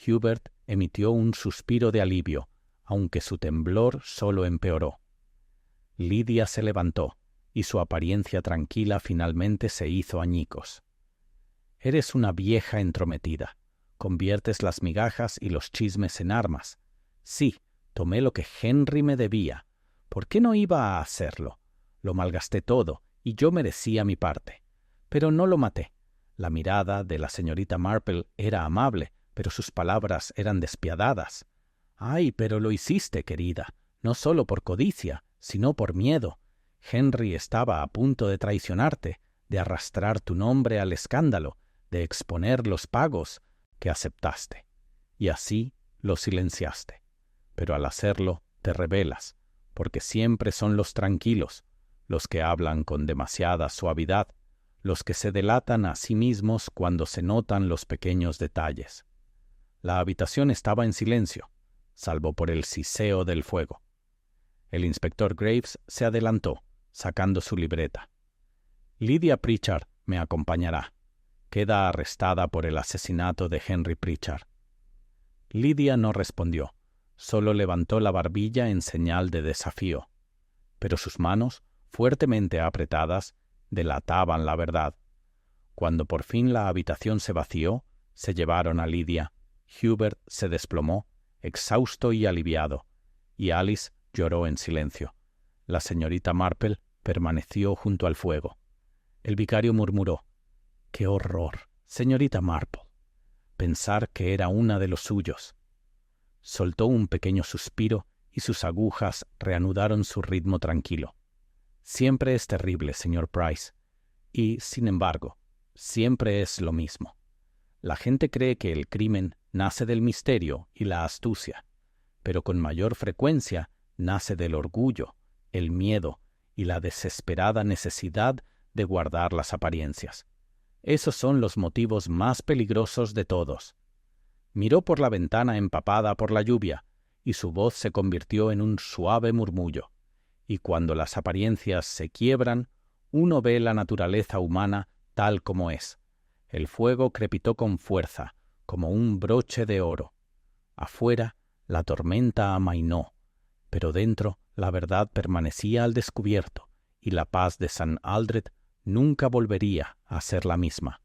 Hubert emitió un suspiro de alivio, aunque su temblor solo empeoró. Lydia se levantó, y su apariencia tranquila finalmente se hizo añicos. «Eres una vieja entrometida. conviertes las migajas y los chismes en armas. Sí, tomé lo que Henry me debía. ¿Por qué no iba a hacerlo? Lo malgasté todo, y yo merecía mi parte. Pero no lo maté. La mirada de la señorita Marple era amable, pero sus palabras eran despiadadas. «Ay, pero lo hiciste, querida, no solo por codicia, sino por miedo. Henry estaba a punto de traicionarte, de arrastrar tu nombre al escándalo, de exponer los pagos que aceptaste. Y así lo silenciaste. Pero al hacerlo te rebelas, porque siempre son los tranquilos, los que hablan con demasiada suavidad, los que se delatan a sí mismos cuando se notan los pequeños detalles». La habitación estaba en silencio, salvo por el siseo del fuego. El inspector Graves se adelantó, sacando su libreta. «Lydia Pritchard me acompañará. Queda arrestada por el asesinato de Henry Pritchard». Lydia no respondió, solo levantó la barbilla en señal de desafío. Pero sus manos, fuertemente apretadas, delataban la verdad. Cuando por fin la habitación se vació, se llevaron a Lydia. Hubert se desplomó, exhausto y aliviado, y Alice lloró en silencio. La señorita Marple permaneció junto al fuego. El vicario murmuró: «¡Qué horror, señorita Marple! Pensar que era una de los suyos». Soltó un pequeño suspiro y sus agujas reanudaron su ritmo tranquilo. «Siempre es terrible, señor Price. Y, sin embargo, siempre es lo mismo. La gente cree que el crimen nace del misterio y la astucia, pero con mayor frecuencia nace del orgullo, el miedo y la desesperada necesidad de guardar las apariencias. Esos son los motivos más peligrosos de todos». Miró por la ventana empapada por la lluvia, y su voz se convirtió en un suave murmullo. Y cuando las apariencias se quiebran, uno ve la naturaleza humana tal como es. El fuego crepitó con fuerza, como un broche de oro. Afuera, la tormenta amainó, pero dentro la verdad permanecía al descubierto, y la paz de St. Aldred nunca volvería a ser la misma.